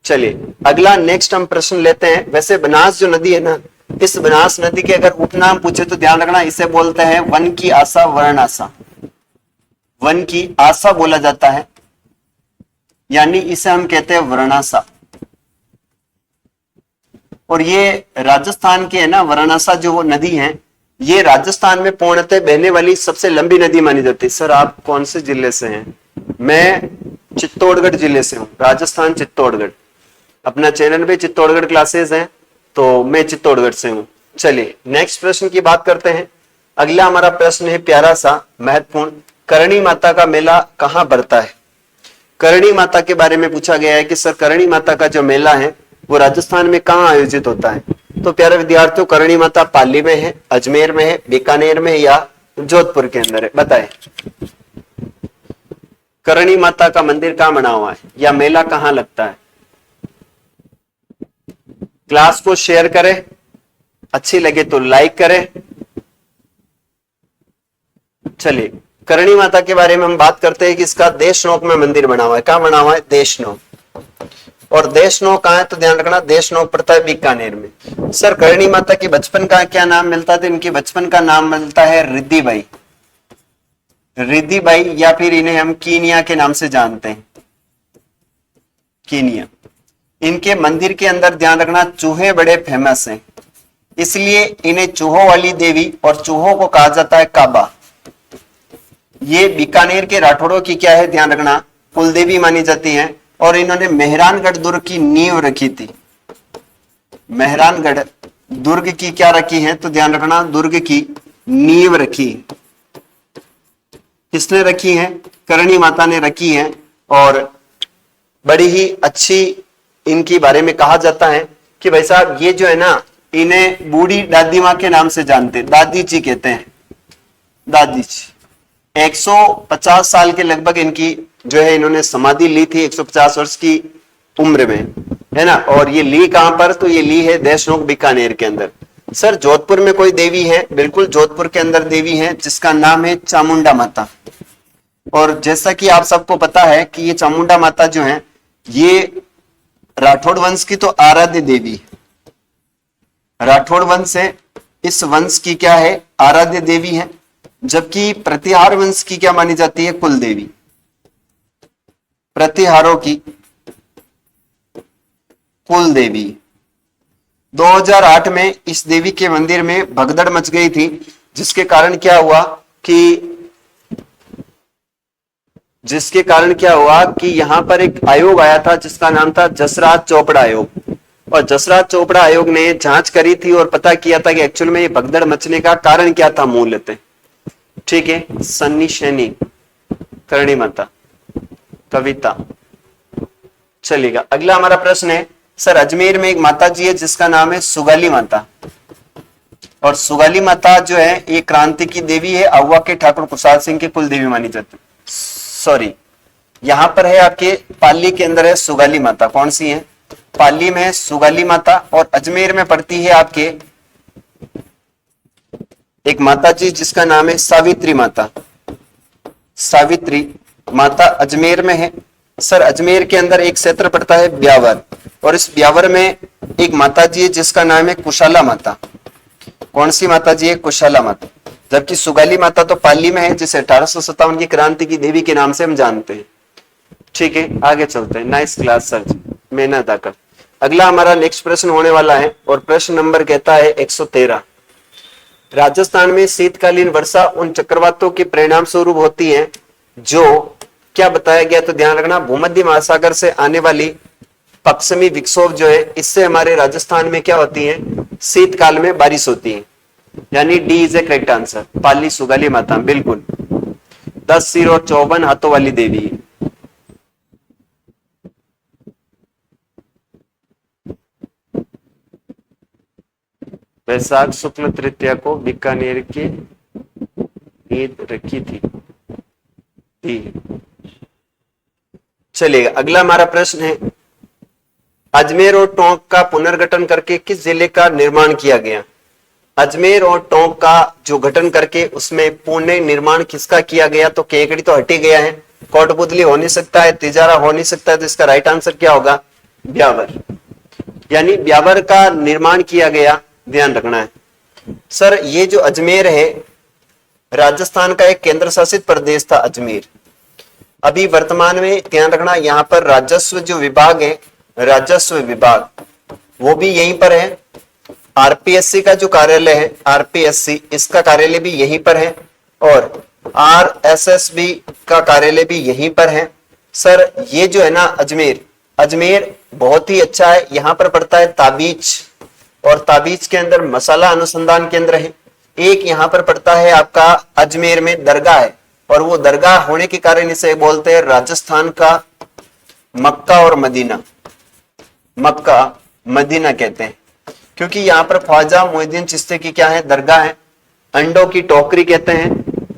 चलिए अगला नेक्स्ट हम प्रश्न लेते हैं। वैसे बनास जो नदी है ना, इस बनास नदी के अगर उपनाम पूछे तो ध्यान रखना, इसे बोलते हैं वन की आशा, वर्ण आशा। वन की आशा बोला जाता है, यानी इसे हम कहते हैं वर्णाशा। और ये राजस्थान की है ना, वर्णाशा जो वो नदी है, ये राजस्थान में पूर्णतः बहने वाली सबसे लंबी नदी मानी जाती है। सर आप कौन से जिले से हैं? मैं चित्तौड़गढ़ जिले से हूँ, राजस्थान चित्तौड़गढ़। अपना चैनल पे चित्तौड़गढ़ क्लासेस हैं, तो मैं चित्तौड़गढ़ से हूँ। चलिए नेक्स्ट प्रश्न की बात करते हैं। अगला हमारा प्रश्न है प्यारा सा महत्वपूर्ण, करणी माता का मेला कहाँ बढ़ता है? करणी माता के बारे में पूछा गया है कि सर करणी माता का जो मेला है वो राजस्थान में कहाँ आयोजित होता है? तो प्यारे विद्यार्थियों, करणी माता पाली में है, अजमेर में है, बीकानेर में है या जोधपुर के अंदर है? बताएं करणी माता का मंदिर कहाँ बना हुआ है या मेला कहाँ लगता है? क्लास को शेयर करें, अच्छी लगे तो लाइक करें। चलिए करणी माता के बारे में हम बात करते हैं कि इसका देशनोक में मंदिर बना हुआ है। कहां बना हुआ है? देशनोक। और देशनोक कहां है तो ध्यान रखना, देशनोक पड़ता है बीकानेर में। सर करणी माता की बचपन का क्या नाम मिलता था? इनके बचपन का नाम मिलता है रिद्धिबाई। रिद्धिबाई या फिर इन्हें हम कीनिया के नाम से जानते हैं, कीनिया। इनके मंदिर के अंदर ध्यान रखना चूहे बड़े फेमस हैं, इसलिए इन्हें चूहों वाली देवी और चूहों को कहा जाता है काबा। ये बीकानेर के राठौड़ों की क्या है ध्यान रखना, कुलदेवी मानी जाती हैं। और इन्होंने मेहरानगढ़ दुर्ग की नींव रखी थी। मेहरानगढ़ दुर्ग की क्या रखी है तो ध्यान रखना, दुर्ग की नींव रखी। किसने रखी है? करणी माता ने रखी है। और बड़ी ही अच्छी इनके बारे में कहा जाता है कि भाई साहब ये जो है ना, इन्हें बूढ़ी दादी माँ के नाम से जानते, दादी जी कहते हैं, दादी जी। 150 साल के लगभग इनकी जो है इन्होंने समाधि ली थी, 150 वर्ष की उम्र में, है ना। और ये ली कहां पर? तो ये ली है देशनोक बीकानेर के अंदर। सर जोधपुर में कोई देवी है? बिल्कुल, जोधपुर के अंदर देवी है जिसका नाम है चामुंडा माता। और जैसा कि आप सबको पता है कि ये चामुंडा माता जो है ये राठौड़ वंश की तो आराध्य देवी है। राठौड़ वंश है, इस वंश की क्या है? आराध्य देवी है। जबकि प्रतिहार वंश की क्या मानी जाती है? कुल देवी। प्रतिहारों की कुल देवी। 2008 में इस देवी के मंदिर में भगदड़ मच गई थी, जिसके कारण क्या हुआ कि यहां पर एक आयोग आया था जिसका नाम था जसराज चोपड़ा आयोग। और जसराज चोपड़ा आयोग ने जांच करी थी और पता किया था कि एक्चुअल में ये भगदड़ मचने का कारण क्या था मूलतः। ठीक है, सन्नी शैनी, करणी माता, कविता। चलेगा, अगला हमारा प्रश्न है सर अजमेर में एक माता जी है जिसका नाम है सुगाली माता। और सुगाली माता जो है ये क्रांति की देवी है, अहुआ के ठाकुर कुशाल सिंह की कुल देवी मानी जाती है। सॉरी, यहां पर है आपके पाली के अंदर है सुगाली माता। कौन सी है? पाली में है सुगाली माता। और अजमेर में पड़ती है आपके एक माता जी जिसका नाम है सावित्री माता। सावित्री माता अजमेर में है। सर अजमेर के अंदर एक क्षेत्र पड़ता है ब्यावर, और इस ब्यावर में एक माता जी है जिसका नाम है कुशाला माता। कौन सी माता जी है? कुशाला माता। जबकि सुगाली माता तो पाली में है जिसे 1857 की क्रांति की देवी के नाम से हम जानते हैं। ठीक है, आगे चलते हैं। नाइस क्लास सर जी, मेहनत आकर। अगला हमारा नेक्स्ट प्रश्न होने वाला है और प्रश्न नंबर कहता है 113। राजस्थान में शीतकालीन वर्षा उन चक्रवातों के परिणाम स्वरूप होती है जो क्या बताया गया तो ध्यान रखना, भूमध्य महासागर से आने वाली पश्चिमी विक्षोभ जो है इससे हमारे राजस्थान में क्या होती है? शीतकाल में बारिश होती है। यानी D is a correct answer. Pali Sugali Mata बिल्कुल 10 सिर और 54 हाथों वाली देवी है। वैशाख शुक्ल तृतीया को बीकानेर की ईद रखी थी। चलिए, अगला हमारा प्रश्न है अजमेर और टोंक का पुनर्गठन करके किस जिले का निर्माण किया गया? अजमेर और टोंक का जो गठन करके उसमें पुनः निर्माण किसका किया गया? तो केकड़ी तो हटी गया है, कोटपुतली हो नहीं सकता है, तिजारा हो नहीं सकता है, तो इसका राइट आंसर क्या होगा? ब्यावर, यानी ब्यावर का निर्माण किया गया, ध्यान रखना है। सर ये जो अजमेर है, राजस्थान का एक केंद्र शासित प्रदेश था अजमेर। अभी वर्तमान में ध्यान रखना, यहाँ पर राजस्व जो विभाग है, राजस्व विभाग, वो भी यहीं पर है। आरपीएससी का जो कार्यालय है, आरपीएससी, इसका कार्यालय भी यहीं पर है, और आरएसएसबी का कार्यालय भी यहीं पर है। सर ये जो है ना अजमेर, अजमेर बहुत ही अच्छा है। यहाँ पर पड़ता है ताबीज, और ताबीज के अंदर मसाला अनुसंधान केंद्र है। एक यहाँ पर पड़ता है आपका अजमेर में दरगाह है, और वो दरगाह होने के कारण इसे बोलते हैं राजस्थान का मक्का और मदीना, मक्का मदीना कहते हैं, क्योंकि यहाँ पर ख्वाजा मोइनुद्दीन चिश्ती की क्या है, दरगाह है। अंडों की टोकरी कहते हैं,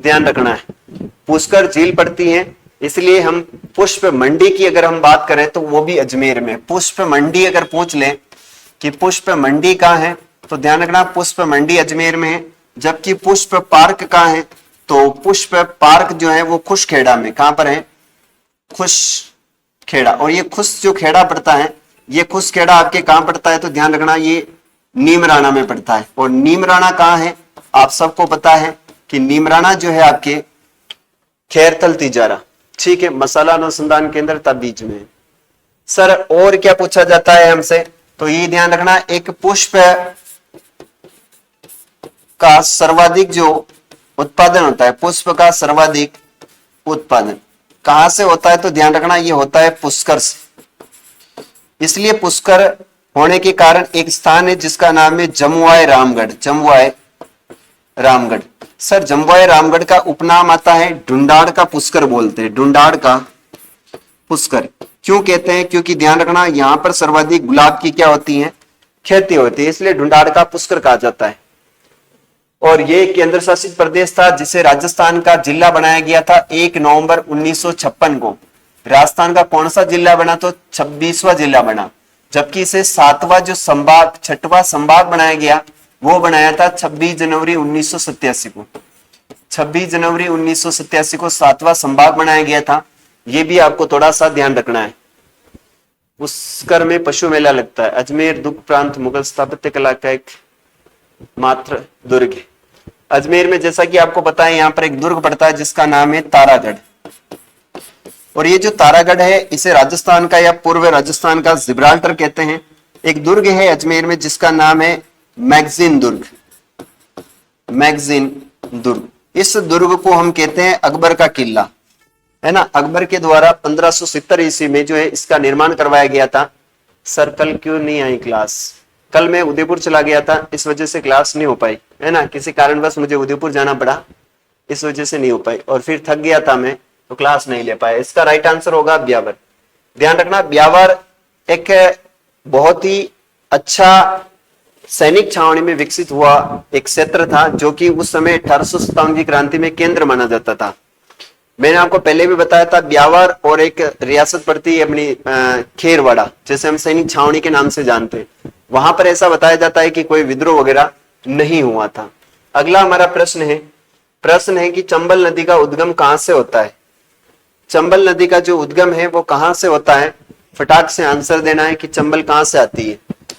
ध्यान रखना है। पुष्कर झील पड़ती है, इसलिए हम पुष्प मंडी की अगर हम बात करें तो वो भी अजमेर में। पुष्प मंडी अगर पूछ लें कि पुष्प मंडी कहाँ है, तो ध्यान रखना पुष्प मंडी अजमेर में है। जबकि पुष्प पार्क कहाँ है, तो पुष्प पार्क जो है वो खुशखेड़ा में, कहां पर है, खुशखेड़ा। और ये खुश जो खेड़ा पड़ता है, ये खुशखेड़ा आपके कहां पड़ता है, तो ध्यान रखना ये नीमराणा में पड़ता है। और नीमराणा कहां है, आप सबको पता है कि नीमराणा जो है आपके खैरथल तिजारा, ठीक है, मसाला अनुसंधान केंद्र ताबीज में। सर और क्या पूछा जाता है हमसे, तो ये ध्यान रखना, एक पुष्प का सर्वाधिक जो उत्पादन होता है, पुष्प का सर्वाधिक उत्पादन कहां से होता है, तो ध्यान रखना ये होता है पुष्कर से। इसलिए पुष्कर होने के कारण एक स्थान है जिसका नाम है जमुआय रामगढ़, जमुआय रामगढ़। सर जमुआय रामगढ़ का उपनाम आता है ढूंढाड़ का पुष्कर, बोलते हैं ढूंढाड़ का पुष्कर। क्यों कहते हैं, क्योंकि ध्यान रखना यहां पर सर्वाधिक गुलाब की क्या होती है, खेती होती है, इसलिए ढूंढाड़ का पुष्कर कहा जाता है। और ये केंद्र शासित प्रदेश था जिसे राजस्थान का जिला बनाया गया था 1 नवंबर 1956 को। राजस्थान का कौन सा जिला बना, तो 26वां जिला बना। जबकि इसे 7वां जो संभाग, 6वां संभाग बनाया गया, वो बनाया था 26 जनवरी 1987 को। 26 जनवरी 1987 को 7वां संभाग बनाया गया था। ये भी आपको थोड़ा सा ध्यान रखना है। पुष्कर में पशु मेला लगता है। अजमेर दुर्ग प्रांत मुगल स्थापत्य कला का एक मात्र दुर्ग है। अजमेर में जैसा कि आपको पता है यहाँ पर एक दुर्ग पड़ता है जिसका नाम है तारागढ़। और ये जो तारागढ़ है इसे राजस्थान का या पूर्व राजस्थान का जिब्राल्टर कहते हैं। एक दुर्ग है अजमेर में जिसका नाम है मैगजीन दुर्ग, मैगजीन दुर्ग। इस दुर्ग को हम कहते हैं अकबर का किला, है ना। अकबर के द्वारा 1570 ईस्वी में जो है इसका निर्माण करवाया गया था। सर कल क्यों नहीं आई क्लास, कल मैं उदयपुर चला गया था, इस वजह से क्लास नहीं हो पाई, है ना। किसी कारणवश मुझे उदयपुर जाना पड़ा, इस वजह से नहीं हो पाई, और फिर थक गया था मैं तो क्लास नहीं ले पाया। इसका राइट आंसर होगा ब्यावर। ध्यान रखना ब्यावर एक बहुत ही अच्छा सैनिक छावनी में विकसित हुआ एक क्षेत्र था जो कि उस समय 1857 की क्रांति में केंद्र माना जाता था। मैंने आपको पहले भी बताया था ब्यावर और एक रियासत पड़ती है अपनी खेरवाड़ा, जैसे हम सैनिक छावनी के नाम से जानते हैं। वहां पर ऐसा बताया जाता है कि कोई विद्रोह वगैरह नहीं हुआ था। अगला हमारा प्रश्न है कि चंबल नदी का उद्गम कहां से होता है। चंबल नदी का जो उद्गम है वो कहां से होता है, फटाक से आंसर देना है कि चंबल कहां से आती है।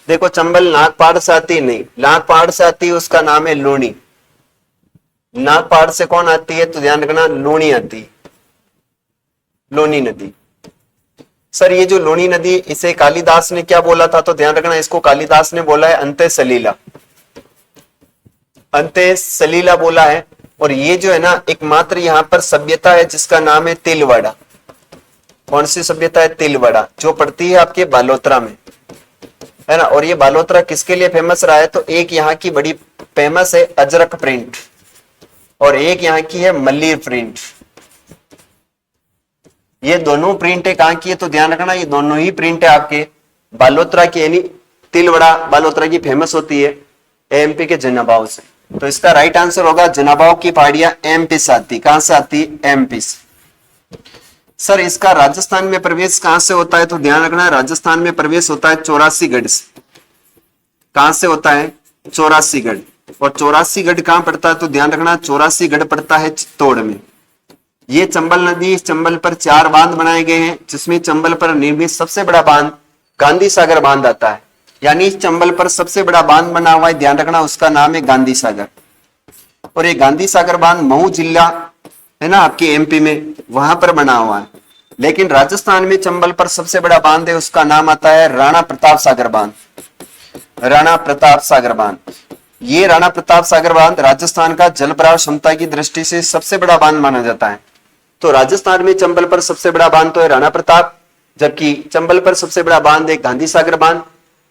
देखो चंबल नागपाड़ से आती है, नहीं, नागपाड़ से आती है, उसका नाम है लूणी। नागपाड़ से कौन आती है, तो ध्यान रखना लूणी आती है, लूणी नदी। सर ये जो लूणी नदी, इसे कालिदास ने क्या बोला था, तो ध्यान रखना इसको कालिदास ने बोला है अंत्य सलीला, अंत्य सलीला बोला है। और ये जो है ना एकमात्र यहाँ पर सभ्यता है जिसका नाम है तिलवाड़ा। कौन सी सभ्यता है, तिलवाड़ा, जो पड़ती है आपके बालोतरा में, है ना। और ये बालोतरा किसके लिए फेमस रहा है, तो एक यहाँ की बड़ी फेमस है अजरक प्रिंट और एक यहाँ की है मल्लीर प्रिंट। ये दोनों प्रिंट है कहाँ की है, तो ध्यान रखना ये दोनों ही प्रिंट है आपके बालोतरा की, यानी तिलवाड़ा बालोतरा की फेमस होती है एमपी के जनाबाव से। तो इसका राइट आंसर होगा जनाबाव की पहाड़ियां एमपी से आती। कहां से आती, एमपी से। सर इसका राजस्थान में प्रवेश कहां से होता है, तो ध्यान रखना राजस्थान में प्रवेश होता है चौरासीगढ़ से। कहां से होता है, चौरासीगढ़। और चौरासीगढ़ कहां पड़ता है, तो ध्यान रखना चौरासीगढ़ पड़ता है चित्तौड़ में। ये चंबल नदी, इस चंबल पर 4 बांध बनाए गए हैं जिसमें चंबल पर निर्मित सबसे बड़ा बांध गांधी सागर बांध आता है, यानी चंबल पर सबसे बड़ा बांध बना हुआ है, ध्यान रखना, उसका नाम है गांधी सागर। और ये गांधी सागर बांध महू जिला है ना आपके एमपी में, वहां पर बना हुआ है। लेकिन राजस्थान में चंबल पर सबसे बड़ा बांध है, उसका नाम आता है राणा प्रताप सागर बांध। राणा प्रताप सागर बांध, ये राणा प्रताप सागर बांध राजस्थान का जल भराव क्षमता की दृष्टि से सबसे बड़ा बांध माना जाता है। तो राजस्थान में चंबल पर सबसे बड़ा बांध तो है राणा प्रताप, जबकि चंबल पर सबसे बड़ा बांध है गांधी सागर बांध।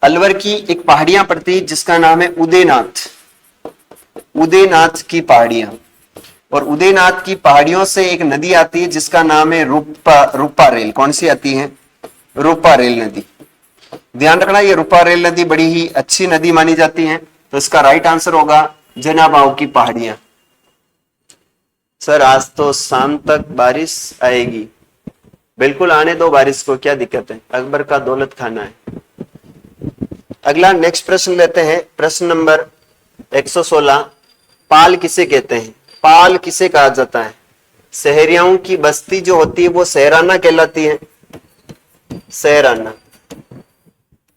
अलवर की एक पहाड़ियां पड़ती है जिसका नाम है उदयनाथ, उदयनाथ की पहाड़ियां। और उदयनाथ की पहाड़ियों से एक नदी आती है जिसका नाम है रूपा रेल। कौन सी आती है? रूपा रेल नदी। ध्यान रखना, ये रूपा रेल नदी बड़ी ही अच्छी नदी मानी जाती है। तो इसका राइट आंसर होगा जनाबाव की पहाड़ियां। सर आज तो शाम तक बारिश आएगी, बिल्कुल आने दो बारिश को, क्या दिक्कत है, अकबर का दौलत खाना है। अगला नेक्स्ट प्रश्न लेते हैं, प्रश्न नंबर 116। पाल किसे कहते हैं? पाल किसे कहा जाता है? शहरियाओं की बस्ती जो होती है वो शहराना कहलाती है, शहराना।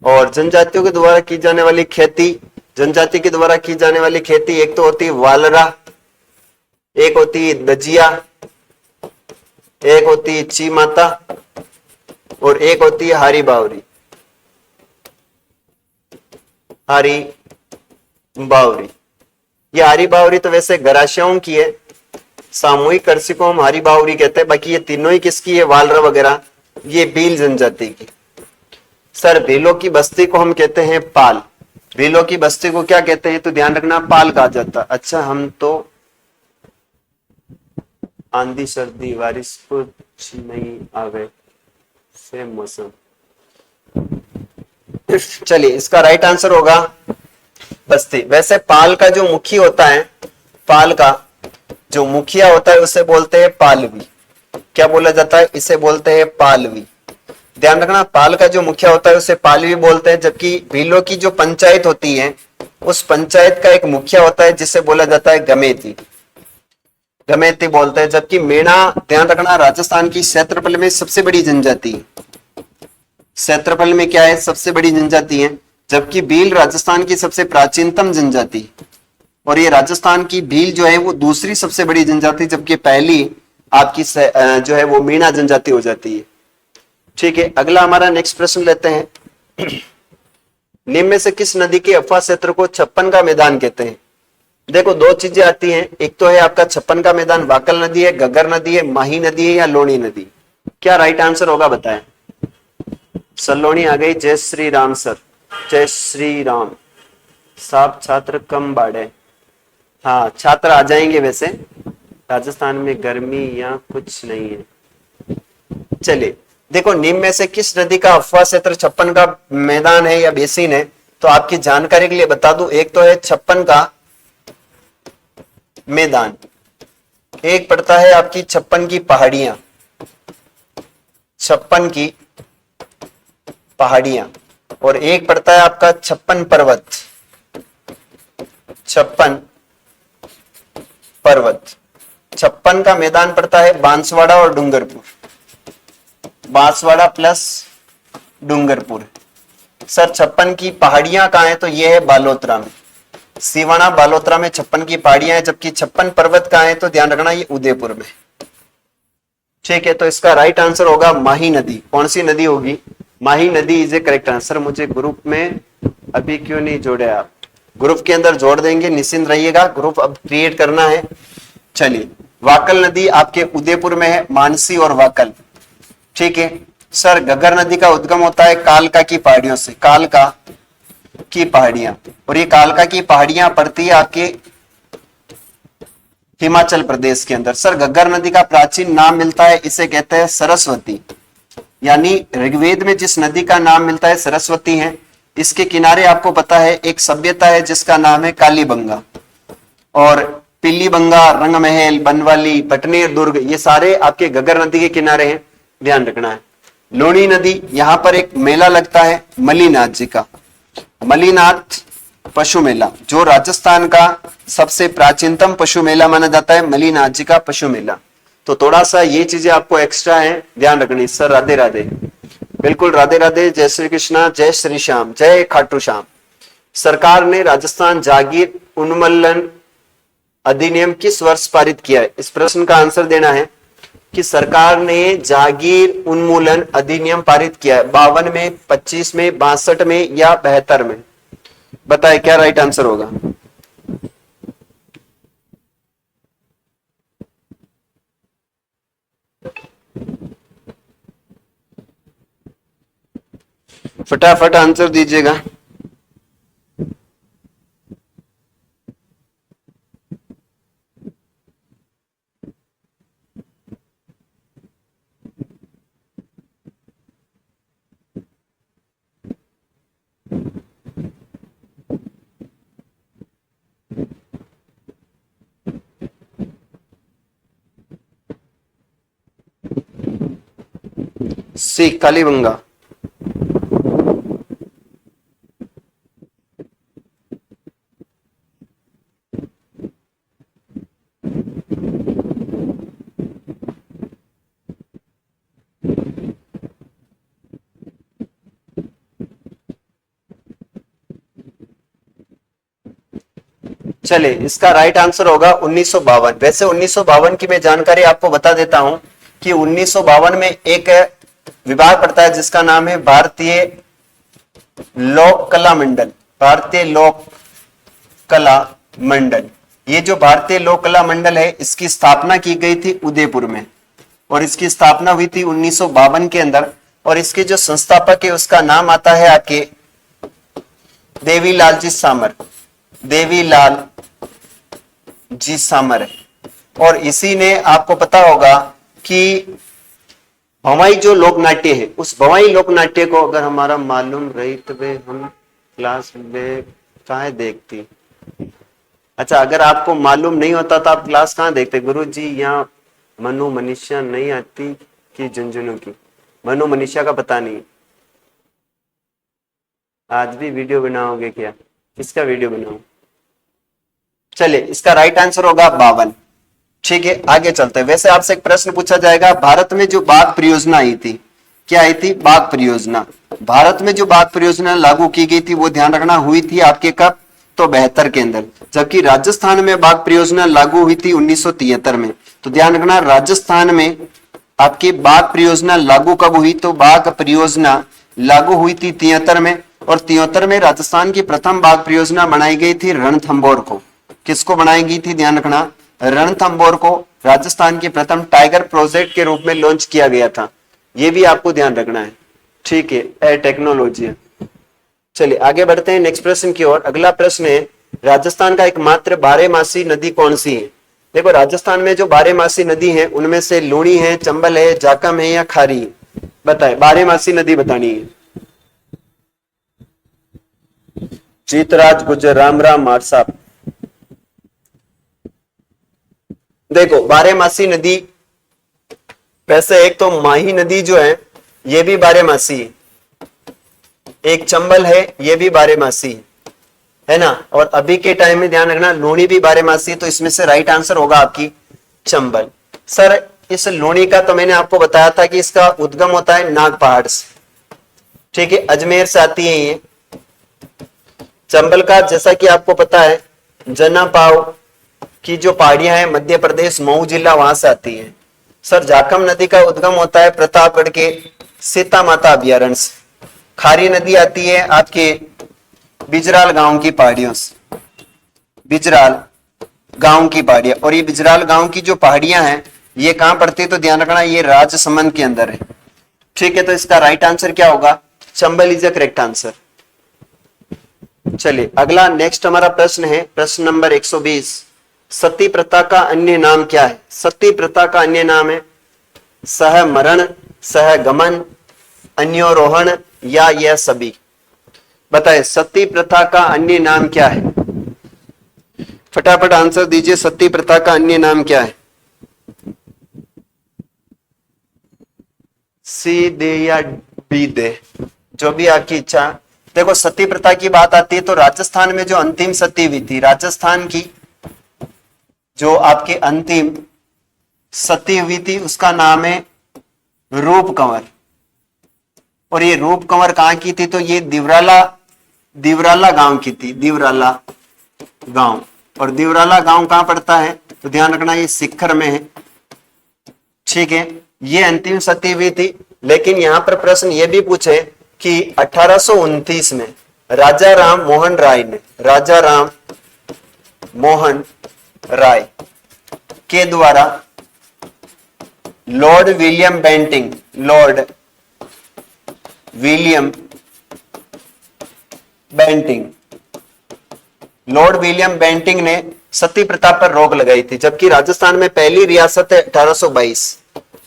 और जनजातियों के द्वारा की जाने वाली खेती, जनजाति के द्वारा की जाने वाली खेती एक तो होती है वालरा, एक होती है दजिया, एक होती है ची माता, और एक होती है हारी बावरी। हारी बावरी, ये हारी बावरी तो वैसे गराशियाओं की है, सामूहिक कृषि को हम हारी बावरी कहते हैं। बाकी ये तीनों ही किसकी है? वालरा वगैरह, ये भील जनजाति की। सर भीलों की बस्ती को हम कहते हैं पाल। भीलों की बस्ती को क्या कहते हैं? तो ध्यान रखना, पाल कहा जाता। अच्छा, हम तो आंधी सर्दी बारिश कुछ नहीं आवे से मौसम। चलिए, इसका राइट आंसर होगा बस्ती। वैसे पाल का जो मुखी होता है, पाल का जो मुखिया होता है उसे बोलते हैं पालवी। क्या बोला जाता है? इसे बोलते हैं पालवी। ध्यान रखना, पाल का जो मुखिया होता है उसे पालवी बोलते हैं, जबकि भीलों की जो पंचायत होती है उस पंचायत का एक मुखिया होता है जिसे बोला जाता है गमेती। गमेती बोलते हैं। जबकि मेणा, ध्यान रखना, राजस्थान की क्षेत्रफल में सबसे बड़ी जनजाति है। क्षेत्रफल में क्या है? सबसे बड़ी जनजाति है। जबकि भील राजस्थान की सबसे प्राचीनतम जनजाति है। और ये राजस्थान की भील जो है वो दूसरी सबसे बड़ी जनजाति, जबकि पहली आपकी जो है वो मीणा जनजाति हो जाती है। ठीक है, अगला हमारा नेक्स्ट प्रश्न लेते हैं। निम्न में से किस नदी के अफवाह क्षेत्र को छप्पन का मैदान कहते हैं? देखो, दो चीजें आती हैं, एक तो है आपका छप्पन का मैदान वाकल नदी है, घग्गर नदी है, माही नदी है या लोणी नदी। क्या राइट आंसर होगा बताएं? सलोनी आ गई। जय श्री राम सर, जय श्री राम। साहब छात्र कम बाढ़े, हाँ छात्र आ जाएंगे। वैसे राजस्थान में गर्मी या कुछ नहीं है। चलिए देखो, निम्न में से किस नदी का अफवाह क्षेत्र छप्पन का मैदान है या बेसिन है? तो आपकी जानकारी के लिए बता दूं, एक तो है छप्पन का मैदान, एक पड़ता है आपकी छप्पन की पहाड़ियां, छप्पन की पहाड़ियां, और एक पड़ता है आपका छप्पन पर्वत, छप्पन पर्वत। छप्पन का मैदान पड़ता है बांसवाड़ा और डूंगरपुर, बांसवाड़ा प्लस डूंगरपुर। सर छप्पन की पहाड़ियां कहां है? तो ये है बालोतरा में, सिवाना बालोतरा में छप्पन की पहाड़ियां है। जबकि छप्पन पर्वत कहां है? तो ध्यान रखना, ये उदयपुर में। ठीक है, तो इसका राइट आंसर होगा माही नदी। कौन सी नदी होगी? माही नदी इज ए करेक्ट आंसर। मुझे ग्रुप में अभी क्यों नहीं जोड़े आप? ग्रुप के अंदर जोड़ देंगे, निश्चिंत रहिएगा, ग्रुप अब क्रिएट करना है। चलिए, वाकल नदी आपके उदयपुर में है, मानसी और वाकल। ठीक है सर, घग्गर नदी का उद्गम होता है कालका की पहाड़ियों से, कालका की पहाड़ियां, और ये कालका की पहाड़ियां पड़ती है आपके हिमाचल प्रदेश के अंदर। सर घग्गर नदी का प्राचीन नाम मिलता है, इसे कहते हैं सरस्वती। यानी ऋग्वेद में जिस नदी का नाम मिलता है सरस्वती है। इसके किनारे आपको पता है एक सभ्यता है जिसका नाम है कालीबंगा, और पीलीबंगा, रंगमहल, बनवाली, पटनेर, दुर्ग, ये सारे आपके घग्गर नदी के किनारे हैं, ध्यान रखना है। लोणी नदी, यहां पर एक मेला लगता है मलीनाथ जी का, मलीनाथ पशु मेला, जो राजस्थान का सबसे प्राचीनतम पशु मेला माना जाता है, मलीनाथ जी का पशु मेला। तो थोड़ा सा ये चीजें आपको एक्स्ट्रा है, ध्यान रखनी। सर राधे राधे। बिल्कुल, राधे राधे, जय श्री कृष्णा, जय श्री श्याम, जय खाटू श्याम। सरकार ने राजस्थान जागीर उन्मूलन अधिनियम किस वर्ष पारित किया है? इस प्रश्न का आंसर देना है कि सरकार ने जागीर उन्मूलन अधिनियम पारित किया है 52 में, 25 में, 62 में या 72 में। बताए क्या राइट आंसर होगा? फटाफट आंसर दीजिएगा। सी कालीबंगा। चले, इसका राइट आंसर होगा 1952। वैसे 1952 की मैं जानकारी आपको बता देता हूं कि 1952 में एक विभाग पड़ता है जिसका नाम है भारतीय लोक कला मंडल। भारतीय लोक कला मंडल, ये जो भारतीय लोक कला मंडल है इसकी स्थापना की गई थी उदयपुर में, और इसकी स्थापना हुई थी 1952 के अंदर। और इसके जो संस्थापक है उसका नाम आता है आपके देवीलाल जी सामर। देवीलाल जी सामर है। और इसी ने, आपको पता होगा कि भवाई जो लोक नाट्य है, उस भवाई लोक नाट्य को अगर हमारा मालूम रही तो वे हम क्लास में कहाँ देखती। अच्छा, अगर आपको मालूम नहीं होता तो आप क्लास कहाँ देखते? गुरु जी यहाँ मनु मनीषा नहीं आती कि झुंझुनू की? मनु मनीषा का पता नहीं। आज भी वीडियो बनाओगे क्या? किसका वीडियो बनाओ? चलिए, इसका राइट आंसर होगा 52। ठीक है, आगे चलते हैं। वैसे आपसे एक प्रश्न पूछा जाएगा, भारत में जो बाघ परियोजना आई थी, क्या आई थी? बाघ परियोजना। भारत में जो बाघ परियोजना लागू की गई थी वो ध्यान रखना हुई थी आपके कब? तो 72 के अंदर। जबकि राजस्थान में बाघ परियोजना लागू हुई थी 1973 में। तो ध्यान रखना, राजस्थान में आपकी बाघ परियोजना लागू कब हुई? तो बाघ परियोजना लागू हुई थी 73 में। और 73 में राजस्थान की प्रथम बाघ परियोजना बनाई गई थी रणथंभौर को। किसको बनाई गई थी? ध्यान रखना, रणथंभौर को राजस्थान के प्रथम टाइगर प्रोजेक्ट के रूप में लॉन्च किया गया था। यह भी आपको ध्यान रखना है। ठीक है, ए टेक्नोलॉजी। चलिए आगे बढ़ते हैं नेक्स्ट प्रश्न की ओर। अगला प्रश्न है, राजस्थान का एकमात्र बारहमासी नदी कौन सी है? देखो, राजस्थान में जो बारहमासी नदी है उनमें से लूणी है, चंबल है, जाकम है या खारी है? बताए, बारहमासी नदी बतानी है। जीतराज गुजर, राम राम मार साहब। देखो, बारहमासी नदी, वैसे एक तो माही नदी जो है ये भी बारहमासी है, एक चंबल है ये भी बारहमासी है ना। और अभी के टाइम में ध्यान रखना लूणी भी बारहमासी है। तो इसमें से राइट आंसर होगा आपकी चंबल। सर, इस लूणी का तो मैंने आपको बताया था कि इसका उद्गम होता है नाग पहाड़ से। ठीक है, अजमेर से आती है ये। चंबल का जैसा कि आपको पता है जना पाव की जो पहाड़ियां हैं मध्य प्रदेश मऊ जिला, वहां से आती है। सर, जाखम नदी का उद्गम होता है प्रतापगढ़ के सीता माता अभ्यारण्य से। खारी नदी आती है आपके बिजराल गांव की पहाड़ियों से। बिजराल गांव की पहाड़ियां, और ये बिजराल गांव की जो पहाड़ियां हैं ये कहां पड़ती है? तो ध्यान रखना, ये राजसमंद के अंदर है। ठीक है, तो इसका राइट आंसर क्या होगा? Chambal is the correct answer. चलिए अगला नेक्स्ट हमारा प्रश्न है, प्रश्न नंबर 120। सती प्रथा का अन्य नाम क्या है? सती प्रथा का अन्य नाम है सहमरण, सहगमन, अन्योरोहण या यह सभी। बताए, सती प्रथा का अन्य नाम क्या है? फटाफट आंसर दीजिए, सती प्रथा का अन्य नाम क्या है? सी दे या बी दे, जो भी आपकी इच्छा। देखो, सती प्रथा की बात आती है तो राजस्थान में जो अंतिम सती हुई थी, राजस्थान की जो आपके अंतिम सती हुई थी उसका नाम है रूप कंवर। और ये रूप कंवर कहाँ की थी, तो ये दिवराला गांव की थी, दिवराला गांव। और दिवराला गांव कहां पड़ता है, तो ध्यान रखना ये सिक्खर में है, ठीक है। ये अंतिम सती हुई थी। लेकिन यहां पर प्रश्न ये भी पूछे कि 1829 में राजा राम मोहन राय के द्वारा लॉर्ड विलियम बेंटिंग ने सती प्रथा पर रोक लगाई थी। जबकि राजस्थान में पहली रियासत है 1822।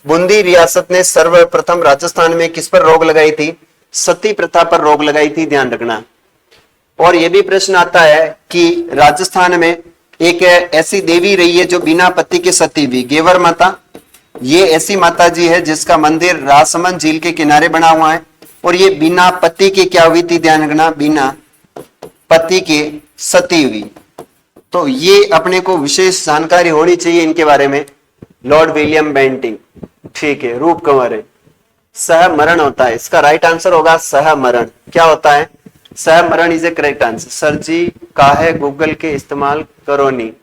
बूंदी रियासत ने सर्वप्रथम राजस्थान में किस पर रोक लगाई थी, सती प्रथा पर रोक लगाई थी, ध्यान रखना। और यह भी प्रश्न आता है कि राजस्थान में एक ऐसी देवी रही है जो बिना पति के सती हुई, गेवर माता। ये ऐसी माता जी है जिसका मंदिर राजसमंद झील के किनारे बना हुआ है। और ये बिना पति के क्या हुई थी, ध्यान रखना, बिना पति के सती हुई। तो ये अपने को विशेष जानकारी होनी चाहिए इनके बारे में। लॉर्ड विलियम बेंटिंग, ठीक है। रूप कंवर है, सहमरण होता है, इसका राइट आंसर होगा सहमरण। क्या होता है, सहमरण is a correct answer. Sir ji काहे गूगल के इस्तेमाल करो नी,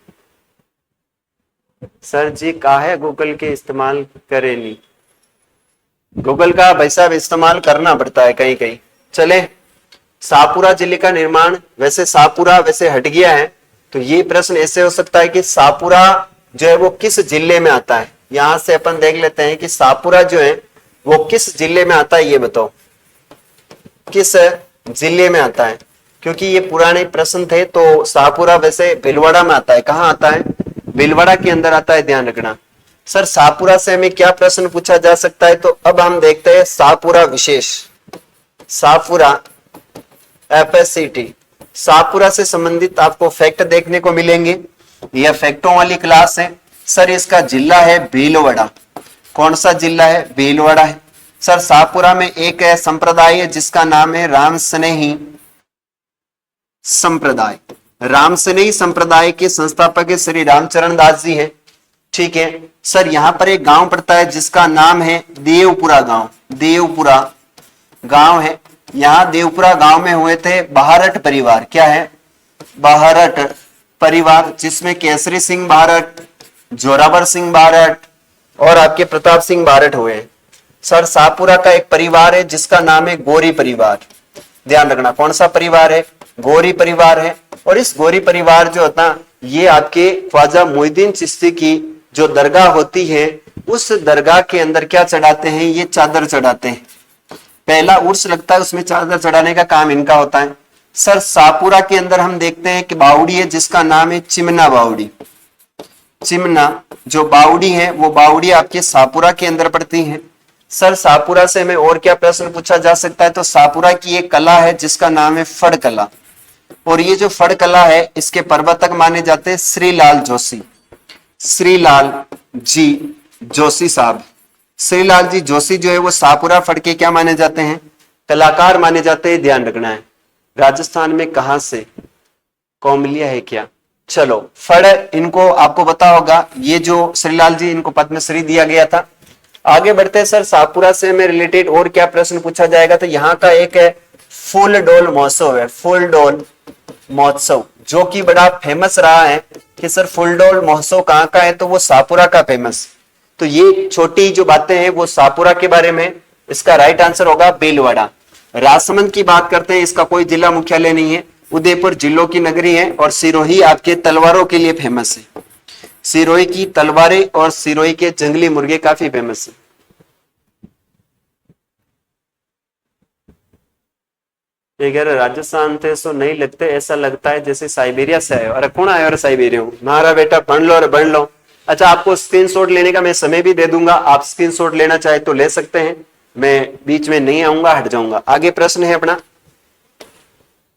सर जी काहे गूगल के इस्तेमाल करे नी। गूगल का भाई साहब इस्तेमाल करना पड़ता है कहीं कहीं। चले, शाहपुरा जिले का निर्माण, वैसे शाहपुरा वैसे हट गया है, तो ये प्रश्न ऐसे हो सकता है कि शाहपुरा जो है वो किस जिले में आता है। यहां से अपन देख लेते हैं कि शाहपुरा जो है वो किस जिले में आता है, ये बताओ किस जिले में आता है। क्योंकि ये पुराने प्रश्न थे, तो शाहपुरा वैसे भीलवाड़ा में आता है। कहां आता है, भीलवाड़ा के अंदर आता है, ध्यान रखना। सर शाहपुरा से हमें क्या प्रश्न पूछा जा सकता है, तो अब हम देखते हैं शाहपुरा विशेष, शाहपुरा एफएससीटी। शाहपुरा से संबंधित आपको फैक्ट देखने को मिलेंगे, यह फैक्टों वाली क्लास है। सर इसका जिला है भीलवाड़ा। कौन सा जिला है, भीलवाड़ा है। सर शाहपुरा में एक संप्रदाय है जिसका नाम है राम स्नेही संप्रदाय। राम स्नेही संप्रदाय के संस्थापक श्री रामचरण दास जी है, ठीक है। सर यहाँ पर एक गांव पड़ता है जिसका नाम है देवपुरा गांव, देवपुरा गांव है। यहाँ देवपुरा गांव में हुए थे बाहरट परिवार। क्या है, बाहरट परिवार, जिसमें केसरी सिंह बाहरट, जोरावर सिंह बाहरट और आपके प्रताप सिंह बाहरट हुए। सर शाहपुरा का एक परिवार है जिसका नाम है गौरी परिवार। ध्यान रखना, कौन सा परिवार है, गौरी परिवार है। और इस गौरी परिवार जो होता, ये आपके ख्वाजा मोइनुद्दीन चिश्ती की जो दरगाह होती है, उस दरगाह के अंदर क्या चढ़ाते हैं, ये चादर चढ़ाते हैं। पहला उर्स लगता है, उसमें चादर चढ़ाने का काम इनका होता है। सर शाहपुरा के अंदर हम देखते हैं कि बावड़ी है जिसका नाम है चिमना बावड़ी। चिमना जो बावड़ी है वो बावड़ी आपके शाहपुरा के अंदर पड़ती है। सर शाहपुरा से हमें और क्या प्रश्न पूछा जा सकता है, तो शाहपुरा की एक कला है जिसका नाम है फड़ कला। और ये जो फड़ कला है इसके प्रवर्तक माने जाते हैं श्रीलाल जोशी, श्रीलाल जी जोशी साहब। श्रीलाल जी जोशी जो है वो शाहपुरा फड़ के क्या माने जाते हैं, कलाकार माने जाते हैं। ध्यान रखना है, राजस्थान में कहां से, कोमलिया है क्या। चलो फड़ इनको आपको पता होगा, ये जो श्रीलाल जी इनको पद्मश्री दिया गया था। आगे बढ़ते हैं। सर शाहपुरा से में रिलेटेड और क्या प्रश्न पूछा जाएगा, तो यहाँ का एक है फूल डोल महोत्सव है, फूल डोल महोत्सव, जो कि बड़ा फेमस रहा है कि सर फूल डोल महोत्सव कहाँ का है, तो वो शाहपुरा का फेमस। तो ये छोटी जो बातें हैं वो शाहपुरा के बारे में। इसका राइट आंसर होगा भीलवाड़ा। राजसमंद की बात करते हैं, इसका कोई जिला मुख्यालय नहीं है, उदयपुर जिलों की नगरी है। और सिरोही आपके तलवारों के लिए फेमस है, सिरोही की तलवारें और सिरोही के जंगली मुर्गे काफी फेमस है। ये कह रहे राजस्थान थे सो नहीं लगते, ऐसा लगता है जैसे साइबेरिया से आए। अरे कौन आया और साइबेरिया हूँ, हमारा बेटा पढ़ लो और बढ़ लो। अच्छा आपको स्क्रीनशॉट लेने का मैं समय भी दे दूंगा, आप स्क्रीनशॉट लेना चाहे तो ले सकते हैं, मैं बीच में नहीं आऊंगा, हट जाऊंगा। आगे प्रश्न है अपना,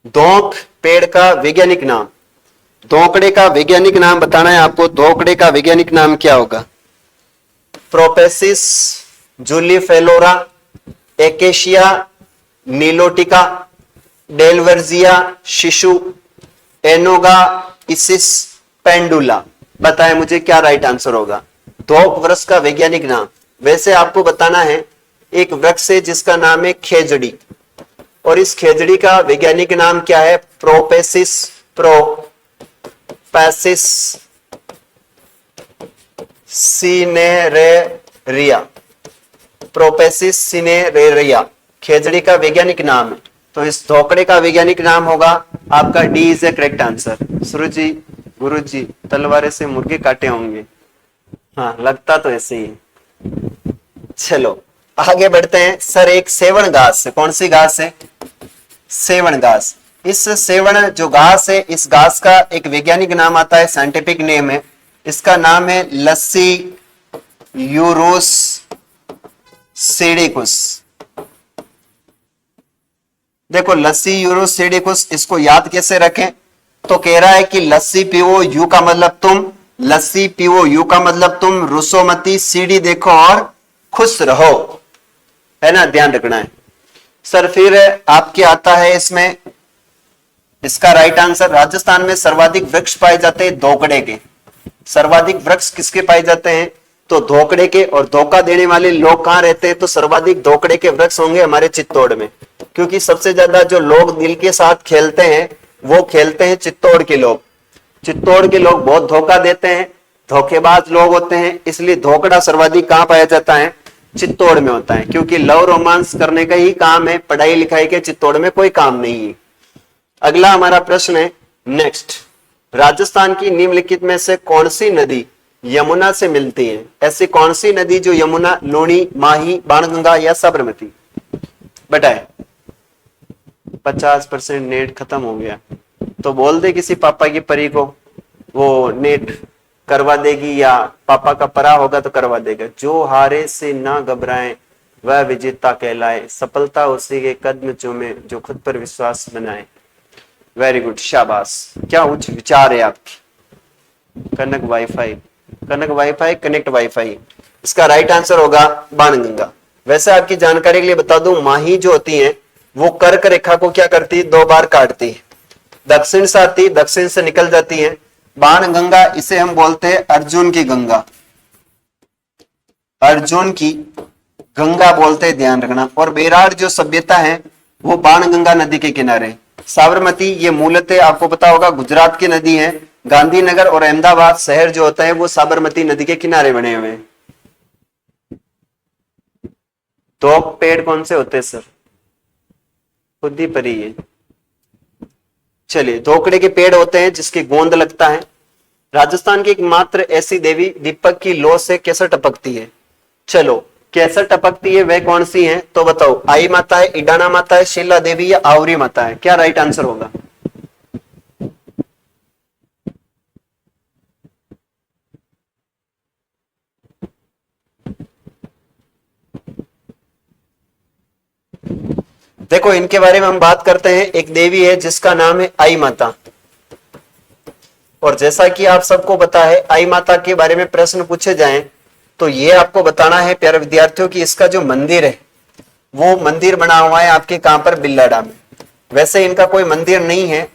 धोक पेड़ का वैज्ञानिक नाम। धोकड़े का वैज्ञानिक नाम बताना है आपको। धोकड़े का वैज्ञानिक नाम क्या होगा, प्रोपेसिस जूलीफेलोरा, एकेशिया नीलोटिका, डेलवर्जिया शिशु, एनोगा इसिस पेंडुला। बताएं मुझे क्या राइट आंसर होगा। धोक वृक्ष का वैज्ञानिक नाम। वैसे आपको बताना है एक वृक्ष है जिसका नाम है खेजड़ी, और इस खेजड़ी का वैज्ञानिक नाम क्या है? प्रोपेसिस सिनेरेरिया। प्रोपेसिस सिनेरेरिया खेजड़ी का वैज्ञानिक नाम है। तो इस धोकड़े का वैज्ञानिक नाम होगा आपका D is a correct answer. Suraj ji, Guru ji, तलवारे से मुर्गे काटे होंगे। हाँ, लगता तो ऐसे ही है। चलो आगे बढ़ते हैं। सर एक सेवण घास है, कौन सी घास है? सेवण घास। इस सेवण जो घास है, इस घास का एक वैज्ञानिक नाम आता है, साइंटिफिक नेम है, इसका नाम है लस्सी यूरोस सेडिकुस। देखो लस्सी यूरोस सेडिकुस, इसको याद कैसे रखें? तो कह रहा है कि लस्सी पीवो, यू का मतलब तुम, लस्सी पीवो यू का मतलब तुम, रुसोमती सीढ़ी देखो और खुश रहो, है ना, ध्यान रखना है। सर फिर आपके आता है इसमें, इसका राइट आंसर, राजस्थान में सर्वाधिक वृक्ष पाए जाते हैं धोकड़े के। सर्वाधिक वृक्ष किसके पाए जाते हैं? तो धोकड़े के। और धोखा देने वाले लोग कहां रहते हैं? तो सर्वाधिक धोकड़े के वृक्ष होंगे हमारे चित्तौड़ में, क्योंकि सबसे ज्यादा जो लोग दिल के साथ खेलते हैं वो खेलते हैं चित्तौड़ के लोग। चित्तौड़ के लोग बहुत धोखा देते हैं, धोखेबाज लोग होते हैं, इसलिए धोकड़ा सर्वाधिक कहां पाया जाता है? चित्तौड़ में होता है, क्योंकि लव रोमांस करने का ही काम है, पढ़ाई लिखाई के चित्तौड़ में कोई काम नहीं है। अगला हमारा प्रश्न है नेक्स्ट, राजस्थान की निम्नलिखित में से कौन सी नदी यमुना से मिलती है? ऐसी कौन सी नदी जो यमुना, लूणी, माही, बाणगंगा या साबरमती? बताए। 50% नेट खत्म हो गया, तो बोल दे किसी पापा की परी को, वो नेट करवा देगी, या पापा का परा होगा तो करवा देगा। जो हारे से ना घबराए वह विजेता कहलाए, सफलता उसी के कदम चूमे जो खुद पर विश्वास बनाए। वेरी गुड, शाबाश, क्या उच्च विचार है आपकी। कनक वाईफाई, कनक वाईफाई, कनेक्ट वाईफाई, इसका राइट आंसर होगा बाणगंगा। वैसे आपकी जानकारी के लिए बता दूं, माही जो होती है वो कर्क रेखा को क्या करती है? 2 बार काटती है, दक्षिण से आती, दक्षिण से निकल जाती है। बाणगंगा, इसे हम बोलते हैं अर्जुन की गंगा, अर्जुन की गंगा बोलते हैं, ध्यान रखना। और बेरार जो सभ्यता है वो बाणगंगा नदी के किनारे। साबरमती ये मूलतः आपको पता होगा गुजरात की नदी है। गांधीनगर और अहमदाबाद शहर जो होता है वो साबरमती नदी के किनारे बने हुए हैं। तो पेड़ कौन से होते हैं सर? खुद ही परी है। चलिए, धोकड़े के पेड़ होते हैं जिसकी गोंद लगता है। राजस्थान की एकमात्र ऐसी देवी दीपक की लौ से कैसे टपकती है? चलो, कैसे टपकती है वह कौन सी है? तो बताओ, आई माता है, इडाना माता है, शीला देवी या आवरी माता है? क्या राइट आंसर होगा? देखो इनके बारे में हम बात करते हैं। एक देवी है जिसका नाम है आई माता, और जैसा कि आप सबको पता है आई माता के बारे में प्रश्न पूछे जाएं तो ये आपको बताना है प्यारे विद्यार्थियों कि इसका जो मंदिर है वो मंदिर बना हुआ है आपके कहां पर? बिल्लाडा में। वैसे इनका कोई मंदिर नहीं है,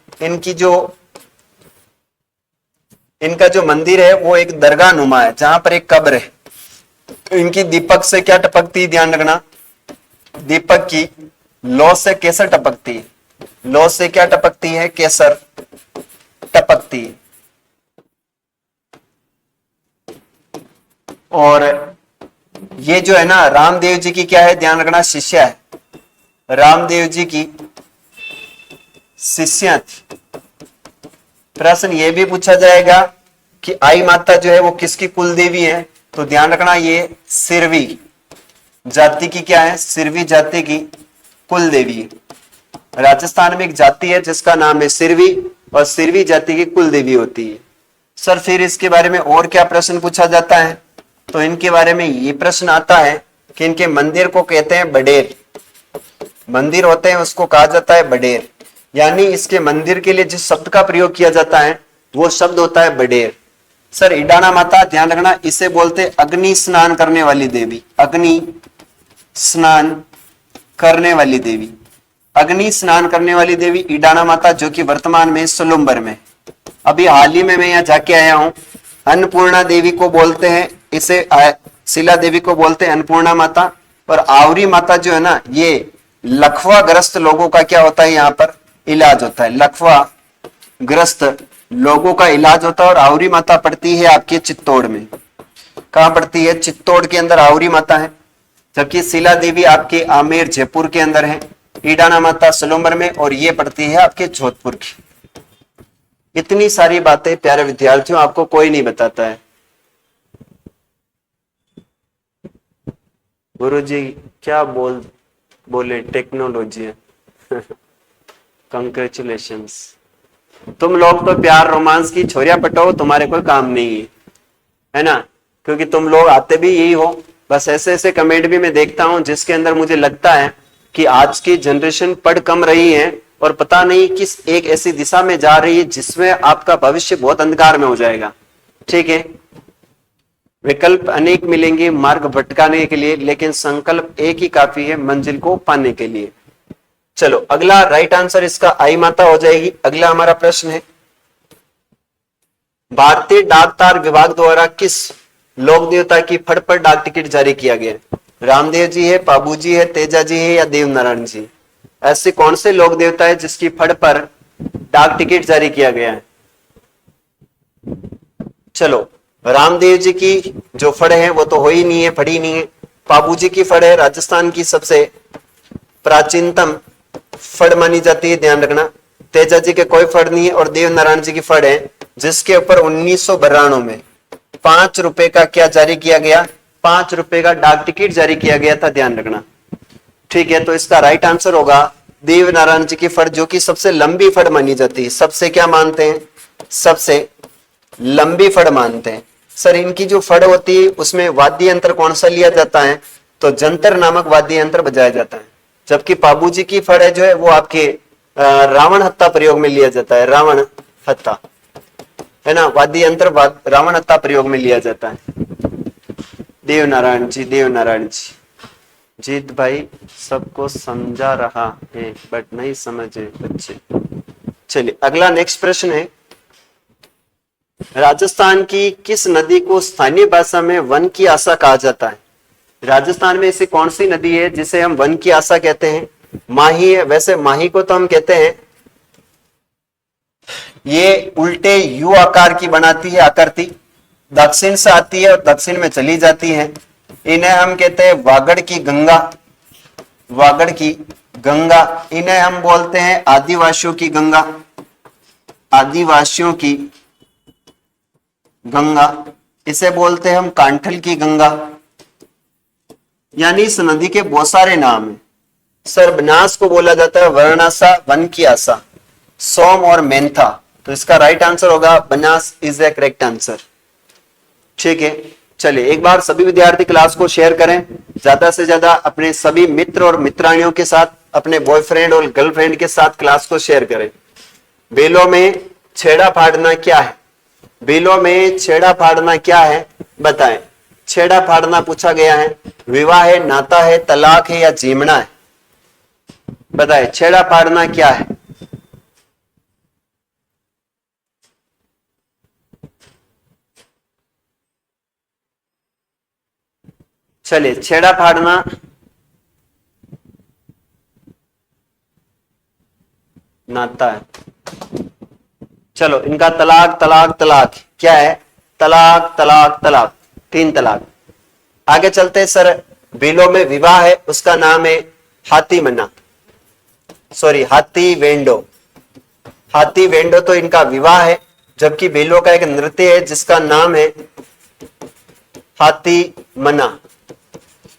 इनका जो मंदिर है वो एक दरगाह नुमा है जहां पर एक कब्र है। इनकी दीपक से क्या टपकती है? ध्यान रखना, दीपक की लौ से केसर टपकती है। लौ से क्या टपकती है? केसर टपकती है। और ये जो है ना रामदेव जी की क्या है? ध्यान रखना, शिष्या है। रामदेव जी की शिष्या थी। प्रश्न ये भी पूछा जाएगा कि आई माता जो है वो किसकी कुल देवी है? तो ध्यान रखना, ये सिरवी जाति की क्या है? सिरवी जाति की कुल देवी है। राजस्थान में एक जाति है जिसका नाम है सिरवी, और सिरवी जाति की कुल देवी होती है। सर फिर इसके बारे में और क्या प्रश्न पूछा जाता है? तो इनके बारे में ये प्रश्न आता है कि इनके मंदिर को कहते हैं बडेर। मंदिर होते हैं उसको कहा जाता है बडेर, यानी इसके मंदिर के लिए जिस शब्द का प्रयोग किया जाता है वो शब्द होता है बडेर। सर इडाना माता, ध्यान रखना, इसे बोलते अग्नि स्नान करने वाली देवी। अग्नि स्नान करने वाली देवी, अग्नि स्नान करने वाली देवी इडाना माता, जो कि वर्तमान में सुलुम्बर में। अभी हाल ही में मैं यहाँ जाके आया हूँ। अन्नपूर्णा देवी को बोलते हैं, इसे शीला देवी को बोलते हैं अन्नपूर्णा माता, और आवरी माता जो है ना, ये लकवा ग्रस्त लोगों का क्या होता है, यहाँ पर इलाज होता है। लकवा ग्रस्त लोगों का इलाज होता है। और आवरी माता पड़ती है आपके चित्तौड़ में। कहां पड़ती है? चित्तौड़ के अंदर आवरी माता है। जबकि शिला देवी आपके आमेर जयपुर के अंदर है, ईडाना माता सलोमर में, और ये पड़ती है आपके जोधपुर की। इतनी सारी बातें प्यारे विद्यार्थियों आपको कोई नहीं बताता है। गुरुजी क्या बोले टेक्नोलॉजी है। कंग्रेचुलेशंस। तुम लोग तो प्यार रोमांस की छोरिया पटाओ, तुम्हारे कोई काम नहीं है ना, क्योंकि तुम लोग आते भी यही हो। बस ऐसे ऐसे कमेंट भी मैं देखता हूं जिसके अंदर मुझे लगता है कि आज की जनरेशन पढ़ कम रही है और पता नहीं किस एक ऐसी दिशा में जा रही है जिसमें आपका भविष्य बहुत अंधकार में हो जाएगा। ठीक है, विकल्प अनेक मिलेंगे मार्ग भटकाने के लिए, लेकिन संकल्प एक ही काफी है मंजिल को पाने के लिए। चलो अगला राइट आंसर इसका आई माता हो जाएगी। अगला हमारा प्रश्न है, भारतीय डाक तार विभाग द्वारा किस लोक देवता की फड़ पर डाक टिकट जारी किया गया? रामदेव जी है, बाबू जी है, तेजा जी है या देव नारायण जी? ऐसे कौन से लोक देवता है जिसकी फड़ पर डाक टिकट जारी किया गया है? चलो रामदेव जी की जो फड़ है वो तो हो ही नहीं है, फड़ी नहीं है। बाबू जी की फड़ है, राजस्थान की सबसे प्राचीनतम फड़ मानी जाती है, ध्यान रखना। तेजा जी के कोई फड़ नहीं है। और देव नारायण जी की फड़ है जिसके ऊपर 1992 में 5 रुपए का क्या जारी किया गया? 5 रुपए का डाक टिकट जारी किया गया था, ध्यान रखना। ठीक है, तो इसका राइट आंसर होगा देव नारायण जी की फड़, जो कि सबसे लंबी फड़ मानी जाती है। सबसे क्या मानते हैं? सबसे लंबी फड़ मानते हैं। सर इनकी जो फड़ होती है उसमें वाद्य यंत्र कौन सा लिया जाता है? तो जंतर नामक वाद्य यंत्र बजाया जाता है। जबकि बाबू जी की फड़ है जो है वो आपके रावण हत्ता प्रयोग में लिया जाता है। रावण हत्ता है ना, वाद्य यंत्र रावण हत्ता प्रयोग में लिया जाता है। देव नारायण जी, देव नारायण जी। जीत भाई सबको समझा रहा है बट नहीं समझे बच्चे। चलिए अगला नेक्स्ट प्रश्न है, राजस्थान की किस नदी को स्थानीय भाषा में वन की आशा कहा जाता है? राजस्थान में ऐसी कौन सी नदी है जिसे हम वन की आशा कहते हैं? माही है। वैसे माही को तो हम कहते हैं, ये उल्टे यू आकार की बनाती है आकृति, दक्षिण से आती है और दक्षिण में चली जाती है। इन्हें हम कहते हैं वागड़ की गंगा। वागड़ की गंगा, इन्हें हम बोलते हैं आदिवासियों की गंगा। आदिवासियों की गंगा, इसे बोलते हैं हम कांठल की गंगा। यानी इस नदी के बहुत सारे नाम हैं। सर बनास को बोला जाता है वर्णासा, वन की आशा, सोम और मेंथा। तो इसका राइट आंसर होगा Banas is the correct answer. ठीक है, चलिए एक बार सभी विद्यार्थी क्लास को शेयर करें, ज्यादा से ज्यादा अपने सभी मित्र और मित्राणियों के साथ, अपने बॉयफ्रेंड और गर्लफ्रेंड के साथ क्लास को शेयर करें। बेलों में छेड़ा फाड़ना क्या है? बेलों में छेड़ा फाड़ना क्या है बताएं। छेड़ा फाड़ना पूछा गया है, विवाह है, नाता है, तलाक है या जीमना है? बताएं छेड़ा फाड़ना क्या है? चलिए छेड़ा फाड़ना नाता है। चलो इनका तलाक तलाक तलाक क्या है? तलाक तलाक तलाक, 3 तलाक। आगे चलते हैं सर, बेलों में विवाह है, उसका नाम है हाथी मन्ना, सॉरी हाथी वेंडो। हाथी वेंडो तो इनका विवाह है, जबकि बेलों का एक नृत्य है जिसका नाम है हाथी मना।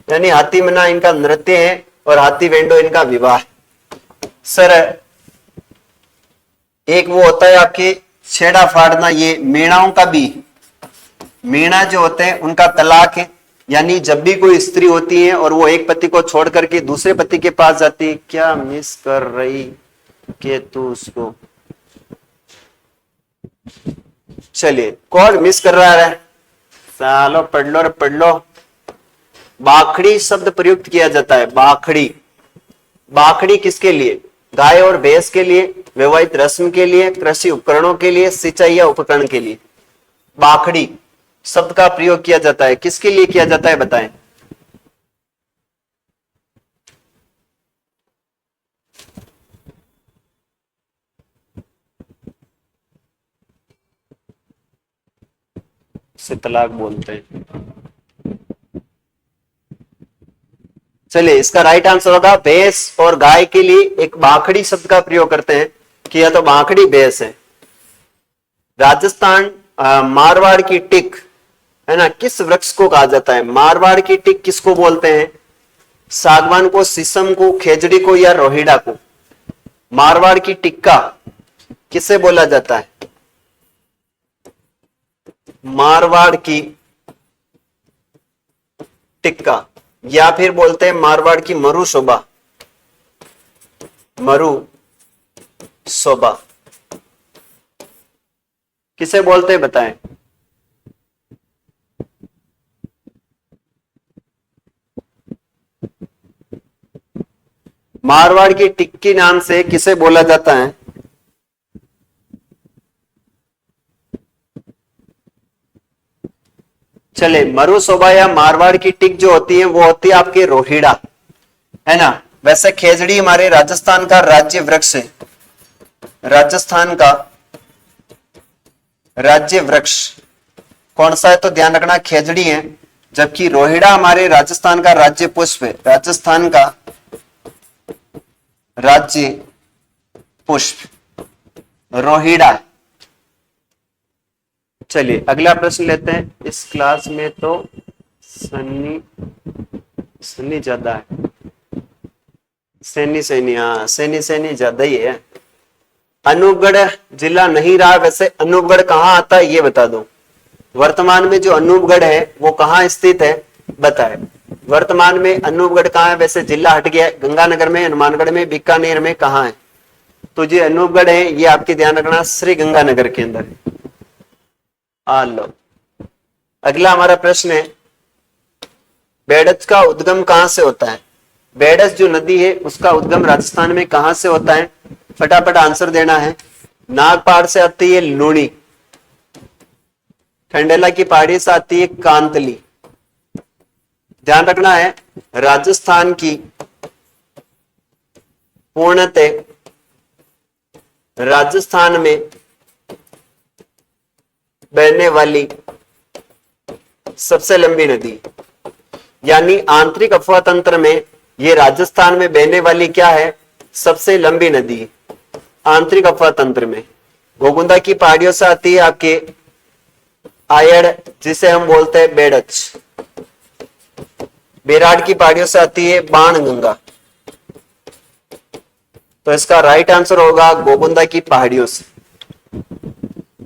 यानी हाथी मना इनका नृत्य है और हाथी वेंडो इनका विवाह है। सर एक वो होता है आपके छेड़ा फाड़ना, ये मेणाओं का भी, मेणा जो होते हैं उनका तलाक है। यानी जब भी कोई स्त्री होती है और वो एक पति को छोड़ करके दूसरे पति के पास जाती है, क्या मिस कर रही के तू उसको? चलिए कौन मिस कर रहा है? सालो पढ़ लो रे पढ़ लो। बाखड़ी शब्द प्रयुक्त किया जाता है। बाखड़ी, बाखड़ी किसके लिए? गाय और भैंस के लिए, वैवाहिक रस्म के लिए, कृषि उपकरणों के लिए, सिंचाई या उपकरण के लिए। बाखड़ी शब्द का प्रयोग किया जाता है, किसके लिए किया जाता है बताएं। शीतलाग बोलते हैं। चलिए, इसका राइट आंसर होगा भैंस और गाय के लिए एक बाखड़ी शब्द का प्रयोग करते हैं कि यह तो बाखड़ी भैंस है। राजस्थान मारवाड़ की टिक है ना, किस वृक्ष को कहा जाता है? मारवाड़ की टिक किसको बोलते हैं? सागवान को, शीशम को, खेजड़ी को या रोहिड़ा को? मारवाड़ की टिक्का किसे बोला जाता है? मारवाड़ की टिक्का, या फिर बोलते हैं मारवाड़ की मरु शोभा। मरु शोभा किसे बोलते हैं बताएं? मारवाड़ की टिक्की नाम से किसे बोला जाता है? चले, मरु शोभा या मारवाड़ की टिक जो होती है वो होती है आपके रोहिड़ा, है ना। वैसे खेजड़ी हमारे राजस्थान का राज्य वृक्ष है, राजस्थान का राज्य वृक्ष कौन सा है? तो ध्यान रखना खेजड़ी है, जबकि रोहिड़ा हमारे राजस्थान का राज्य पुष्प है, राजस्थान का राज्य पुष्प रोहिड़ा। चलिए अगला प्रश्न लेते हैं। इस क्लास में तो सन्नी सन्नी ज्यादा है, सैनी सैनी, हाँ सैनी सैनी ज्यादा ही है। अनूपगढ़ जिला नहीं रहा, वैसे अनूपगढ़ कहाँ आता है ये बता दो। वर्तमान में जो अनूपगढ़ है वो कहाँ स्थित है बताए। वर्तमान में अनूपगढ़ कहाँ है? वैसे जिला हट गया है, गंगानगर में, हनुमानगढ़ में, बीकानेर में, कहाँ है? तो जो अनूपगढ़ है ये आपके ध्यान रखना श्री गंगानगर के अंदर है। लो, अगला हमारा प्रश्न है, बेडज का उद्गम कहां से होता है? बेडज जो नदी है उसका उद्गम राजस्थान में कहां से होता है? फटाफट आंसर देना है। नागपाड़ से आती है लूणी, खंडेला की पहाड़ी से आती है कांतली। ध्यान रखना है, राजस्थान की पूर्णतः राजस्थान में बहने वाली सबसे लंबी नदी, यानी आंतरिक अफवाह तंत्र में ये राजस्थान में बहने वाली क्या है? सबसे लंबी नदी आंतरिक अफवाह तंत्र में। गोगुंदा की पहाड़ियों से आती है आपके आयड़, जिसे हम बोलते हैं बेडच। बेराड की पहाड़ियों से आती है बाण गंगा। तो इसका राइट आंसर होगा गोगुंदा की पहाड़ियों से।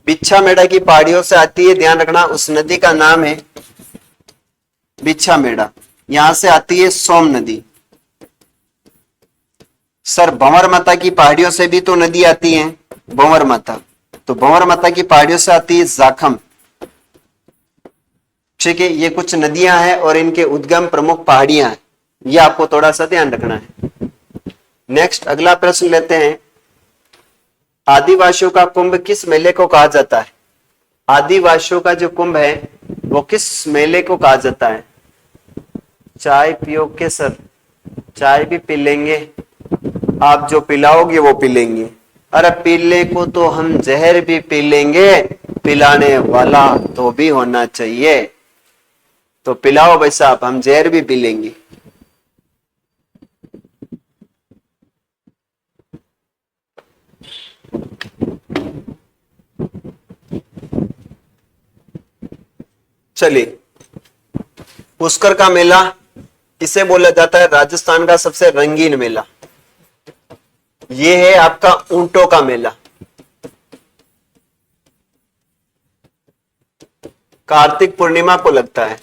बिच्छा मेड़ा की पहाड़ियों से आती है, ध्यान रखना उस नदी का नाम है बिच्छा मेड़ा। यहां से आती है सोम नदी। सर भंवर माता की पहाड़ियों से भी तो नदी आती है, भंवर माता, तो भंवर माता की पहाड़ियों से आती है जाखम। ठीक है, ये कुछ नदियां हैं और इनके उद्गम प्रमुख पहाड़ियां हैं, ये आपको थोड़ा सा ध्यान रखना है। नेक्स्ट अगला प्रश्न लेते हैं, आदिवासियों का कुंभ किस मेले को कहा जाता है? आदिवासियों का जो कुंभ है वो किस मेले को कहा जाता है? चाय पियोगे सर? चाय भी पी लेंगे, आप जो पिलाओगे वो पी लेंगे। अरे पीले को तो हम जहर भी पी लेंगे, पिलाने वाला तो भी होना चाहिए। तो पिलाओ भाई साहब, हम जहर भी पी लेंगे। चलिए, पुष्कर का मेला किसे बोला जाता है? राजस्थान का सबसे रंगीन मेला, ये है आपका ऊंटों का मेला। कार्तिक पूर्णिमा को लगता है।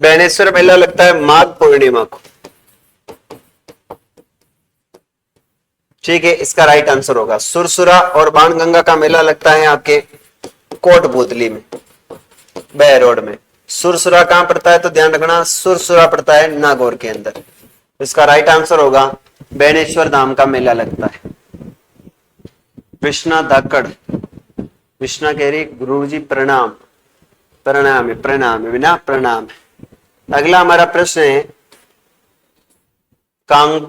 बेनेश्वर मेला लगता है माघ पूर्णिमा को। ठीक है, इसका राइट आंसर होगा सुरसुरा। और बाणगंगा का मेला लगता है आपके कोटपुतली में, बह रोड में। सुरसुरा कहां पड़ता है? तो ध्यान रखना सुरसुरा पड़ता है नागौर के अंदर। इसका राइट आंसर होगा बेनेश्वर धाम का मेला लगता है। कृष्णा धाकड़, कृष्णा कह रही गुरु जी प्रणाम। प्रणाम है, प्रणाम है, बिना प्रणाम है। अगला हमारा प्रश्न है, कांग,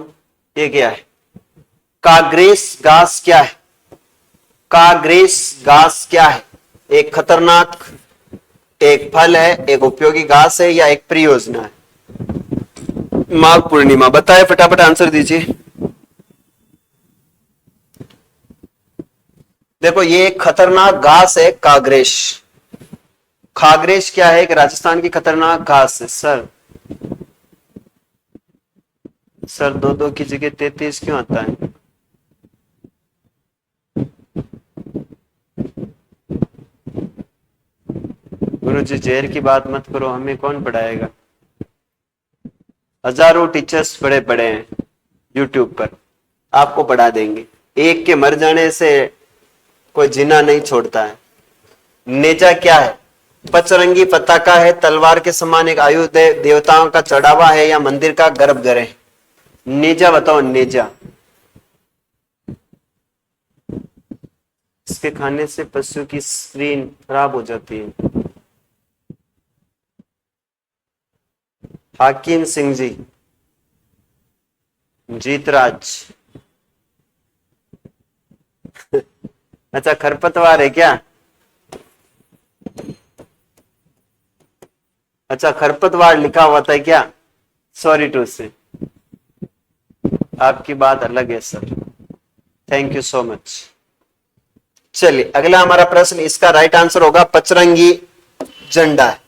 ये क्या है? काग्रेस घास क्या है? काग्रेस घास क्या है? एक खतरनाक, एक फल है, एक उपयोगी घास है, या एक परियोजना है? माघ पूर्णिमा। बताए, फटाफट आंसर दीजिए। देखो, ये एक खतरनाक घास है काग्रेस। खाग्रेस क्या है? एक राजस्थान की खतरनाक घास है। सर दो दो की जगह 33 क्यों आता है? गुरु जी जहर की बात मत करो, हमें कौन पढ़ाएगा? हजारों टीचर्स बड़े बड़े हैं यूट्यूब पर, आपको पढ़ा देंगे। एक के मर जाने से कोई जिना नहीं छोड़ता है। नेजा क्या है? पचरंगी पताका है, तलवार के समान एक आयुध है, देवताओं का चढ़ावा है, या मंदिर का गर्भगृह है? नेजा बताओ, नेजा। इसके खाने से पशु की स्क्रीन खराब हो जाती है। हाकिम सिंह जी, जीतराज। अच्छा, खरपतवार है क्या? अच्छा, खरपतवार लिखा हुआ था क्या? सॉरी टू से, आपकी बात अलग है sir. Thank you so much. चलिए अगला हमारा प्रश्न, इसका राइट आंसर होगा पचरंगी झंडा है।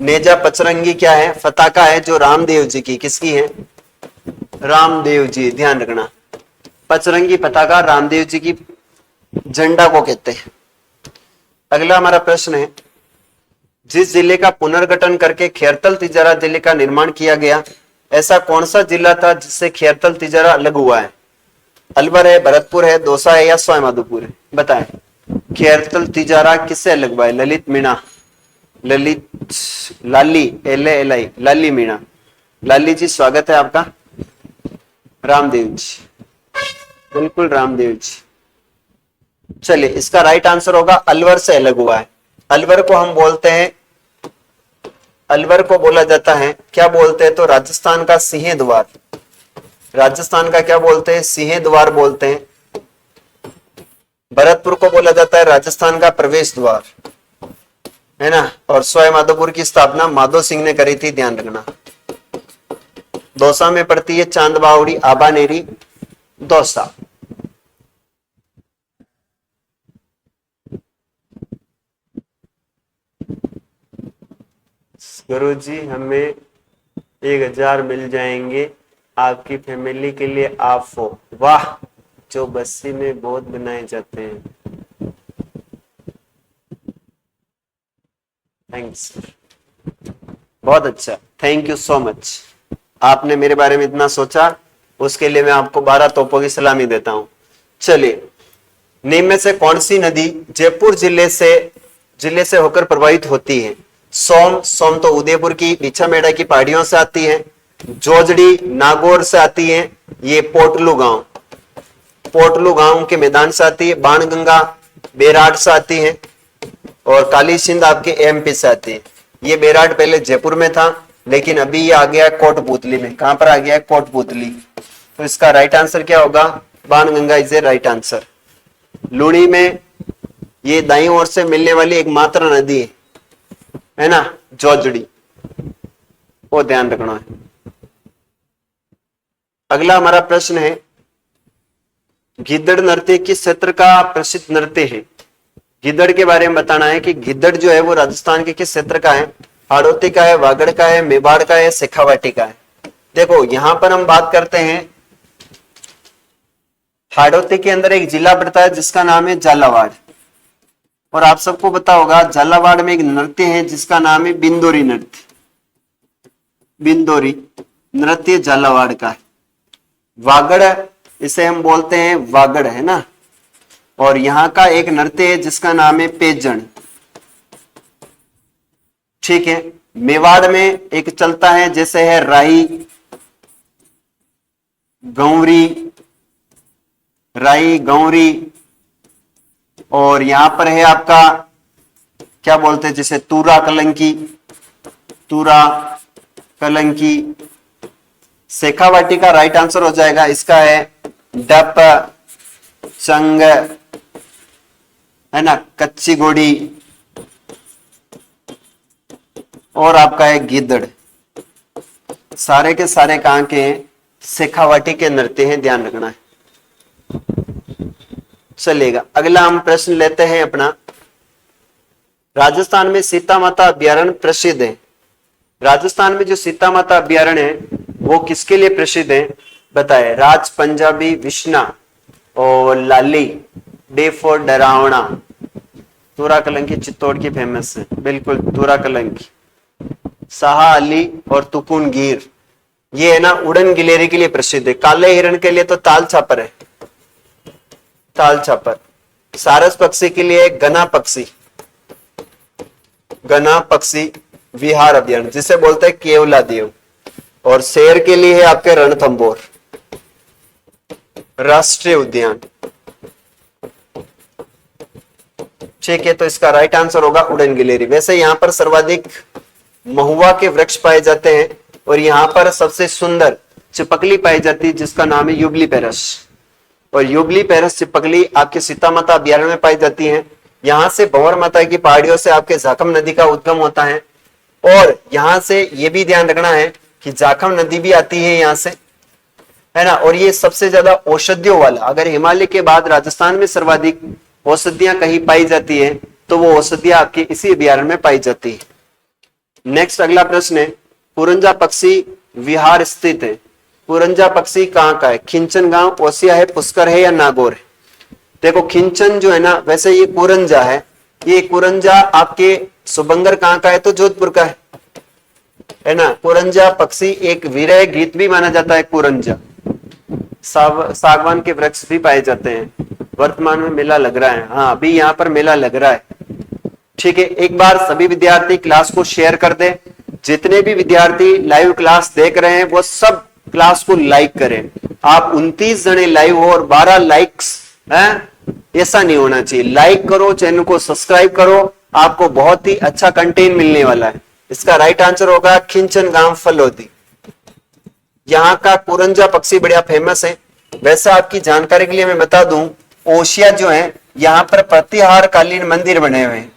नेजा पचरंगी क्या है? पताका है जो रामदेव जी की, किसकी है? रामदेव जी, ध्यान रखना। पचरंगी पताका रामदेव जी की झंडा को कहते हैं। अगला हमारा प्रश्न है, जिस जिले का पुनर्गठन करके खैरतल तिजारा जिले का निर्माण किया गया, ऐसा कौन सा जिला था जिससे खैरतल तिजारा अलग हुआ है? अलवर है, भरतपुर है, दौसा है, या सवाईमाधोपुर है? बताएं। खैरतल तिजारा किससे अलग हुआ है? ललित मीणा, ललित, लाली, LALI, लाली मीणा। लाली जी स्वागत है आपका। रामदेव जी, बिल्कुल रामदेव जी। चलिए इसका राइट आंसर होगा अलवर से अलग हुआ है। अलवर को हम बोलते हैं, अलवर को बोला जाता है, क्या बोलते हैं? तो राजस्थान का सिंह द्वार। राजस्थान का क्या बोलते हैं? सिंह द्वार बोलते हैं। भरतपुर को बोला जाता है राजस्थान का प्रवेश द्वार, है ना। और सवाईमाधोपुर की स्थापना माधो सिंह ने करी थी, ध्यान रखना। दौसा में पड़ती है चांदबावड़ी, आबानेरी, दौसा। गुरु जी हमें 1000 मिल जाएंगे आपकी फैमिली के लिए, आप हो। वाह, जो बस्ती में बहुत बनाए जाते हैं। थैंक्स, बहुत अच्छा, थैंक यू सो मच। आपने मेरे बारे में इतना सोचा, उसके लिए मैं आपको 12 तोपों की सलामी देता हूं। चलिए, निम्न में से कौन सी नदी जयपुर जिले से होकर प्रवाहित होती है? सोम तो उदयपुर की बिछामेड़ा की पहाड़ियों से आती है, जोजड़ी नागौर से आती है, ये पोटलू गांव के मैदान से आती है, बाणगंगा बेराट से आती है, और काली सिंध आपके MP से आती है। ये बेराट पहले जयपुर में था, लेकिन अभी ये आ गया कोटपुतली में। कहां पर आ गया? कोटपुतली। तो इसका राइट आंसर क्या होगा? Banganga is a right answer. Luni में ये दाईं ओर से मिलने वाली एकमात्र नदी है ना, जोजड़ी, वो ध्यान रखना है। अगला हमारा प्रश्न है, गिद्दड़ नृत्य किस क्षेत्र का प्रसिद्ध नृत्य है? गिद्दड़ के बारे में बताना है कि गिद्दड़ जो है वो राजस्थान के किस क्षेत्र का है? हाड़ौती का है, वागड़ का है, मेवाड़ का है, शेखावाटी का है? देखो यहां पर हम बात करते हैं, हाड़ौती के अंदर एक जिला पड़ता है जिसका नाम है झालावाड़, और आप सबको पता होगा झालावाड़ में एक नृत्य है जिसका नाम है बिंदोरी नृत्य। बिंदोरी नृत्य झालावाड़ का है। वागड़ इसे हम बोलते हैं वागड़, है ना। और यहां का एक नृत्य है जिसका नाम है पेजन, ठीक है। मेवाड़ में एक चलता है जैसे है राई गौरी, और यहां पर है आपका क्या बोलते हैं जैसे तूरा कलंकी। शेखावाटी का राइट आंसर हो जाएगा, इसका है डप, चंग, है ना, कच्ची घोड़ी, और आपका है गिद्दड़। सारे के सारे कहां के हैं? शेखावाटी के नृत्य हैं, ध्यान रखना है। चलेगा, अगला हम प्रश्न लेते हैं अपना। राजस्थान में सीता माता अभ्यारण्य प्रसिद्ध है। राजस्थान में जो सीता माता अभ्यारण्य है वो किसके लिए प्रसिद्ध है? बताए। राज, पंजाबी, विश्ना और लाली, डे फॉर डरावना। तूरा कलंकी चित्तौड़ की फेमस है, बिल्कुल तूरा कलंकी। शाह अली और तुकुन गिर, ये है ना उड़न गिलेरी के लिए प्रसिद्ध है। काले हिरण के लिए तो ताल छापर है, ताल छापर। सारस पक्षी के लिए गना पक्षी, गना पक्षी विहार अभ्यारण्य जिसे बोलते हैं केवला देव। और शेर के लिए है आपके रणथंबोर राष्ट्रीय उद्यान। ठीक है, तो इसका राइट आंसर होगा उड़न गिलेरी। वैसे यहां पर सर्वाधिक महुआ के वृक्ष पाए जाते हैं और यहाँ पर सबसे सुंदर चिपकली पाई जाती है जिसका नाम है युबली पैरस। और युबली पैरस चिपकली आपके सीता माता अभ्यारण्य में पाई जाती है। यहाँ से भंवर माता की पहाड़ियों से आपके जाखम नदी का उद्गम होता है। और यहाँ से ये भी ध्यान रखना है कि जाखम नदी भी आती है यहाँ से, है ना। और ये सबसे ज्यादा औषधियों वाला, अगर हिमालय के बाद राजस्थान में सर्वाधिक औषधियां कहीं पाई जाती है तो वो औषधियां आपके इसी अभ्यारण्य में पाई जाती है। नेक्स्ट अगला प्रश्न है, पुरंजा पक्षी विहार स्थित है। पुरंजा पक्षी कहाँ का है? खिंचन गांव, ओसिया है, पुष्कर है या नागौर है? देखो खिंचन जो है ना, वैसे ये कुरंजा है। ये कुरंजा आपके सुबंगर कहाँ का है? तो जोधपुर का है ना। कुरंजा पक्षी एक विरह गीत भी माना जाता है। कुरंजा सागवान के वृक्ष भी पाए जाते हैं। वर्तमान में मेला लग रहा है, हाँ अभी यहाँ पर मेला लग रहा है। ठीक है, एक बार सभी विद्यार्थी क्लास को शेयर कर दें। जितने भी विद्यार्थी लाइव क्लास देख रहे हैं वो सब क्लास को लाइक करें। आप 29 जने लाइव हो और 12 लाइक्स हैं, ऐसा नहीं होना चाहिए। लाइक करो, चैनल को सब्सक्राइब करो, आपको बहुत ही अच्छा कंटेंट मिलने वाला है। इसका राइट आंसर होगा खिंचन गांव फलोदी। यहाँ का कुरंजा पक्षी बढ़िया फेमस है। वैसे आपकी जानकारी के लिए मैं बता दूं, ओशिया जो है यहाँ पर प्रतिहार कालीन मंदिर बने हुए हैं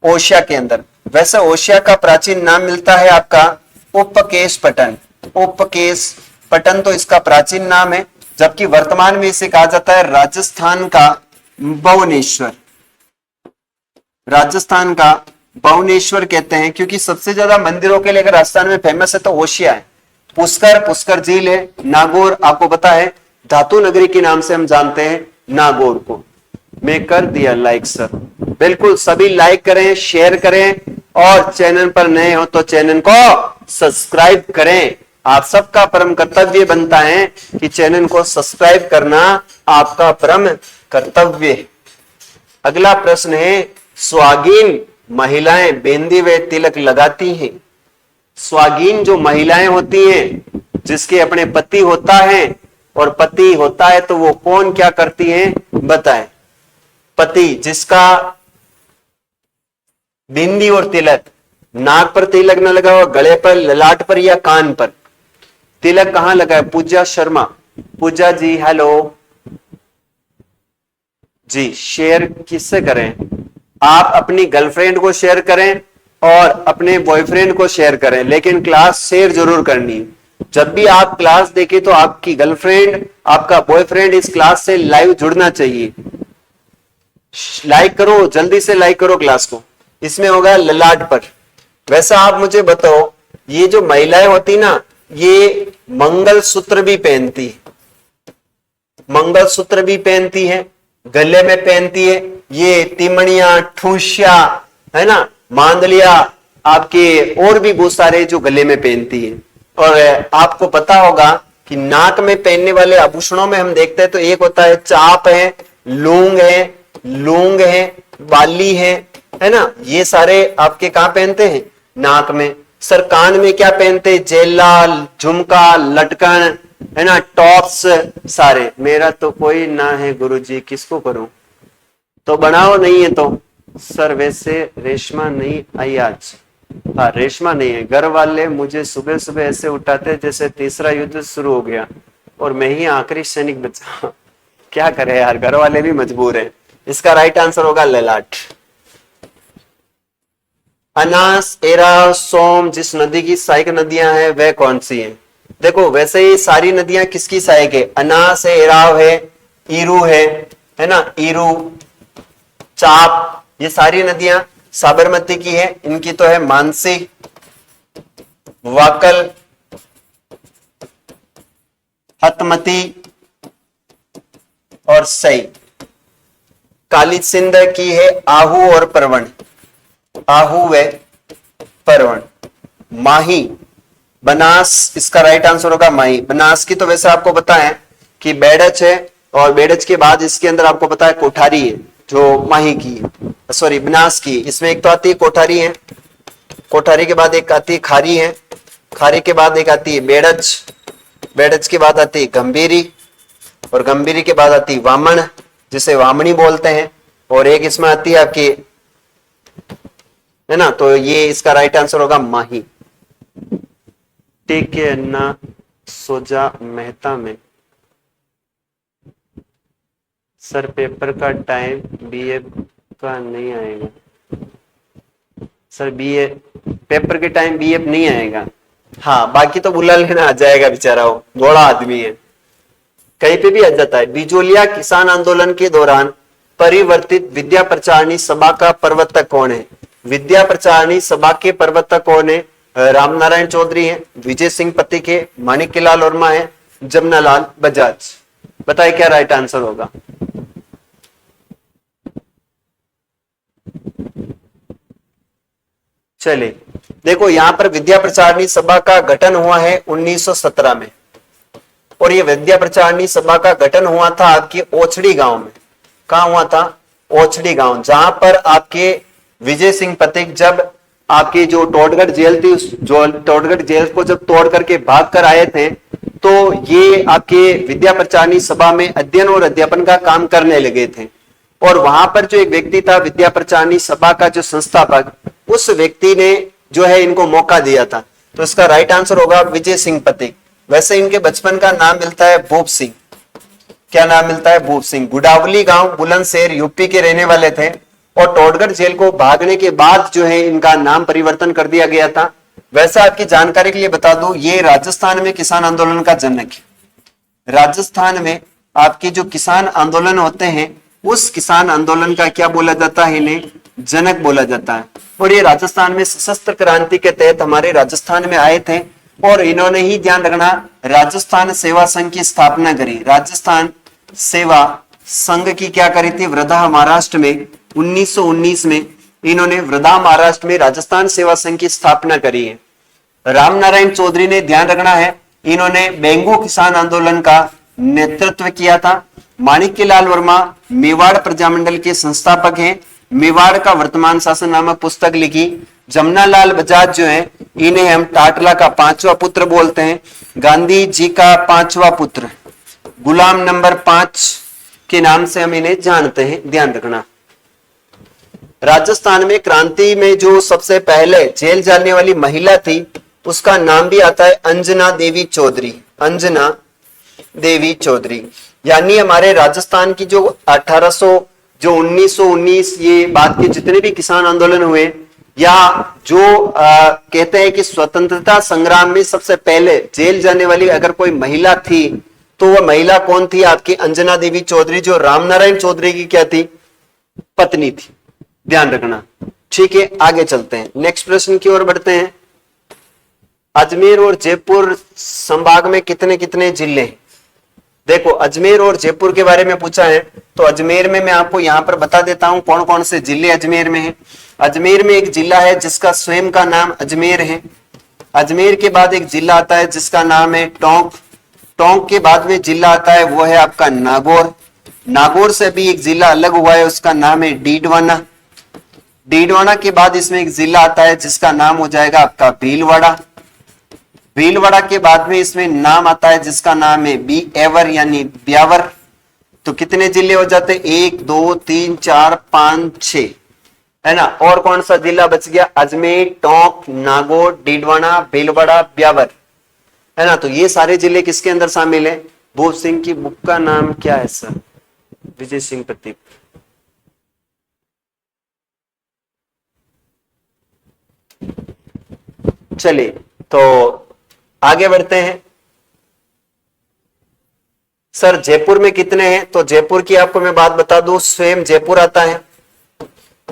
ओशिया के अंदर। वैसे ओशिया का प्राचीन नाम मिलता है आपका उपकेश पटन। उपकेश पटन तो इसका प्राचीन नाम है, जबकि वर्तमान में इसे कहा जाता है राजस्थान का भुवनेश्वर। राजस्थान का भुवनेश्वर कहते हैं क्योंकि सबसे ज्यादा मंदिरों के लिए अगर राजस्थान में फेमस है तो ओशिया है। पुष्कर झील है। नागौर आपको पता है धातु नगरी के नाम से हम जानते हैं नागौर को। मैं कर दिया लाइक सर, बिल्कुल सभी लाइक करें, शेयर करें और चैनल पर नए हो तो चैनल को सब्सक्राइब करें। आप सबका परम कर्तव्य बनता है कि चैनल को सब्सक्राइब करना आपका परम कर्तव्य है। अगला प्रश्न है, स्वागीन महिलाएं बिंदी व तिलक लगाती हैं। स्वागीन जो महिलाएं होती हैं जिसके अपने पति होता है और पति होता है तो वो कौन क्या करती हैं बताएं। पति जिसका बिंदी और तिलक, नाक पर तिलक न लगा हुआ, गले पर, ललाट पर या कान पर। तिलक कहां लगा है? पूजा शर्मा। पूजा जी हेलो जी। शेयर किससे करें? आप अपनी गर्लफ्रेंड को शेयर करें और अपने बॉयफ्रेंड को शेयर करें, लेकिन क्लास शेयर जरूर करनी है। जब भी आप क्लास देखें तो आपकी गर्लफ्रेंड, आपका बॉयफ्रेंड इस क्लास से लाइव जुड़ना चाहिए। लाइक करो, जल्दी से लाइक करो क्लास को। इसमें होगा ललाट पर। वैसा आप मुझे बताओ, ये जो महिलाएं होती ना, ये मंगलसूत्र भी पहनती है, मंगलसूत्र भी पहनती है, गले में पहनती है। ये तिमणिया, ठूसिया, है ना, मांदलिया, आपके और भी बहुत सारे जो गले में पहनती है। और आपको पता होगा कि नाक में पहनने वाले आभूषणों में हम देखते हैं तो एक होता है चाप है, लूंग है, बाली है ना। ये सारे आपके कहां पहनते हैं? नाक में। सर कान में क्या पहनते हैं? जेला, झुमका, लटकन, है ना, टॉप्स सारे। मेरा तो कोई ना है गुरुजी, किसको करूं? तो बनाओ, नहीं है तो। सर वैसे रेशमा नहीं आई आज। हाँ रेशमा नहीं है। घर वाले मुझे सुबह सुबह ऐसे उठाते जैसे तीसरा युद्ध शुरू हो गया और मैं ही आखिरी सैनिक बचा। क्या करे यार, घर वाले भी मजबूर हैं। इसका राइट आंसर होगा ललाट। अनास, एरा, सोम जिस नदी की सहायक नदियां हैं वह कौन सी हैं? देखो वैसे ही सारी नदियां किसकी सहायक है? अनास है, एराव है, ईरू है ना, ईरू, चाप, ये सारी नदियां साबरमती की है। इनकी तो है मानसी, वाकल, हतमती और सई। काली सिंध की है आहू और परवण, आहू व परवण। माही, बनास, इसका राइट आंसर होगा माही। बनास की तो वैसे आपको पता है कि बेड़च है, और बेड़च के बाद इसके अंदर आपको पता है कोठारी है जो माही की है, सॉरी बनास की। इसमें एक तो आती है कोठारी है, कोठारी के बाद एक आती है खारी है, खारी के बाद एक आती है बेड़च, बेड़च के बाद आती है गंभीरी, और गंभीरी के बाद आती है वामन जिसे वामनी बोलते हैं, और एक इसमें आती है आपकी, है ना। तो ये इसका राइट आंसर होगा माही। ठीक है ना, सोजा मेहता में सर पेपर का टाइम बीए का नहीं आएगा। सर बीए पेपर के टाइम बीए नहीं आएगा। हाँ बाकी तो बुला लेना, आ जाएगा, बेचारा वो घोड़ा आदमी है, कहीं पे भी आ जाता है। बिजोलिया किसान आंदोलन के दौरान परिवर्तित विद्या प्रचारणी सभा का प्रवर्तक कौन है? विद्या प्रचारणी सभा के प्रवर्तक कौन है? रामनारायण चौधरी है, विजय सिंह पथिक है, माणिक्यलाल वर्मा है, जमनालाल बजाज। बताए क्या राइट आंसर होगा? चलिए देखो, यहां पर विद्या प्रचारणी सभा का गठन हुआ है 1917 में, और ये विद्या प्रचारणी सभा का गठन हुआ था आपके ओछड़ी गांव में। कहां हुआ था? ओछड़ी गांव, जहां पर आपके विजय सिंह पथिक जब आपकी जो टोडगढ़ जेल थी, उस जो टोडगढ़ जेल को जब तोड़ करके भाग कर आए थे, तो ये आपके विद्या प्रचारणी सभा में अध्ययन और अध्यापन का काम करने लगे थे। और वहां पर जो एक व्यक्ति था विद्या प्रचारणी सभा का जो संस्थापक, उस व्यक्ति ने जो है इनको मौका दिया था। तो इसका राइट आंसर होगा विजय सिंह पथिक। वैसे इनके बचपन का नाम मिलता है भूप सिंह। क्या नाम मिलता है? भूप सिंह। गुडावली गांव बुलंदशहर यूपी के रहने वाले थे, और टोडगढ़ जेल को भागने के बाद जो है इनका नाम परिवर्तन कर दिया गया था। वैसे आपकी जानकारी के लिए बता दूं, ये राजस्थान में किसान आंदोलन का जनक है। राजस्थान में आपके जो किसान आंदोलन होते हैं, उस किसान आंदोलन का क्या बोला जाता है? इन्हें जनक बोला जाता है। और ये राजस्थान में सशस्त्र क्रांति के तहत हमारे राजस्थान में आए थे, और इन्होंने ही ध्यान रखना राजस्थान सेवा संघ की स्थापना करी। राजस्थान सेवा संघ की क्या करी थी? वृद्धा महाराष्ट्र में 1919 में इन्होंने वृद्धा महाराष्ट्र में राजस्थान सेवा संघ की स्थापना करी है। रामनारायण चौधरी ने, ध्यान रखना है, इन्होंने बेंगो किसान आंदोलन का नेतृत्व किया था। माणिक्यलाल वर्मा मेवाड़ प्रजामंडल के संस्थापक हैं, मेवाड़ का वर्तमान शासन नामक पुस्तक लिखी। जमनालाल बजाज जो है, इन्हें हम टाटला का 5वां पुत्र बोलते हैं, गांधी जी का 5वां पुत्र, गुलाम नंबर 5 के नाम से हम इन्हें जानते हैं, ध्यान रखना। राजस्थान में क्रांति में जो सबसे पहले जेल जाने वाली महिला थी, उसका नाम भी आता है अंजना देवी चौधरी। अंजना देवी चौधरी। यानी हमारे राजस्थान की जो 1919 ये बात के जितने भी किसान आंदोलन हुए, या जो कहते हैं कि स्वतंत्रता संग्राम में सबसे पहले जेल जाने वाली अगर कोई महिला थी, तो वह महिला कौन थी? आपकी अंजना देवी चौधरी, जो रामनारायण चौधरी की क्या थी? पत्नी थी। ध्यान रखना। ठीक है, आगे चलते हैं, नेक्स्ट प्रश्न की ओर बढ़ते हैं। अजमेर और जयपुर संभाग में कितने कितने जिले हैं? देखो, अजमेर और जयपुर के बारे में पूछा है, तो अजमेर में मैं आपको यहां पर बता देता हूं कौन कौन से जिले अजमेर में हैं। अजमेर में एक जिला है जिसका स्वयं का नाम अजमेर है। अजमेर के बाद एक जिला आता है जिसका नाम है टोंक। टोंक के बाद में जिला आता है वो है आपका नागौर। नागौर से भी एक जिला अलग हुआ है, उसका नाम है डीडवाना। डीडवाना के बाद इसमें एक जिला आता है जिसका नाम हो जाएगा आपका भीलवाड़ा। भीलवाड़ा के बाद में इसमें नाम आता है जिसका नाम है बी एवर यानी ब्यावर। तो कितने जिले हो जाते हैं? 1 2 3 4 5 6, है ना। और कौन सा जिला बच गया? अजमेर, टोंक, नागौर, डीडवाना, भीलवाड़ा, ब्यावर, है ना। तो ये सारे जिले किसके अंदर शामिल है? वो सिंह की बुक का नाम क्या है सर? विजय सिंह प्रतीक। चलिए तो आगे बढ़ते हैं। सर जयपुर में कितने हैं? तो जयपुर की आपको मैं बात बता दूं, स्वयं जयपुर आता है।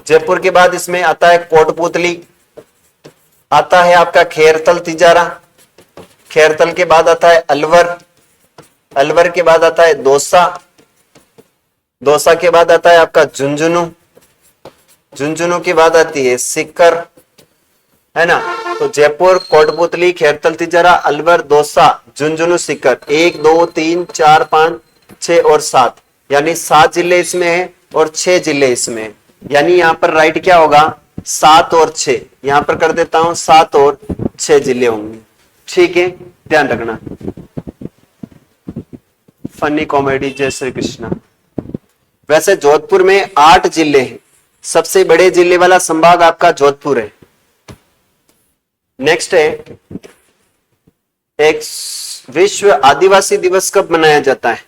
जयपुर के बाद इसमें आता है कोटपुतली, आता है आपका खैरतल तिजारा, खैरतल के बाद आता है अलवर, अलवर के बाद आता है दौसा, दौसा के बाद आता है आपका झुंझुनू, झुंझुनू के बाद आती है सीकर, है ना। तो जयपुर, कोटपुतली, खैरतल तिजारा, अलवर, दौसा, झुंझुनू, सीकर, 1 2 3 4 5 6 और 7, यानी 7 जिले इसमें है और 6 जिले इसमें है। यानी यहाँ पर राइट क्या होगा? 7 और 6। यहां पर कर देता हूं 7 और 6 जिले होंगे। ठीक है, ध्यान रखना। फनी कॉमेडी, जय श्री कृष्णा। वैसे जोधपुर में 8 जिले हैं, सबसे बड़े जिले वाला संभाग आपका जोधपुर है। नेक्स्ट है, एक विश्व आदिवासी दिवस कब मनाया जाता है?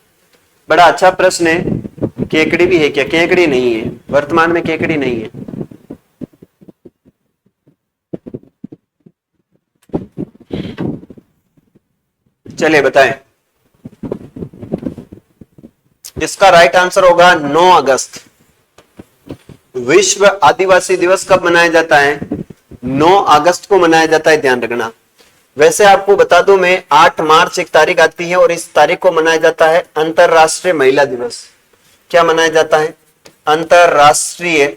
बड़ा अच्छा प्रश्न है। केकड़ी भी है क्या? केकड़ी नहीं है, वर्तमान में केकड़ी नहीं है। चलिए बताएं। इसका राइट आंसर होगा 9 अगस्त। विश्व आदिवासी दिवस कब मनाया जाता है? 9 अगस्त को मनाया जाता है, ध्यान रखना। वैसे आपको बता दूं मैं, 8 मार्च एक तारीख आती है और इस तारीख को मनाया जाता है अंतरराष्ट्रीय महिला दिवस। क्या मनाया जाता है? अंतरराष्ट्रीय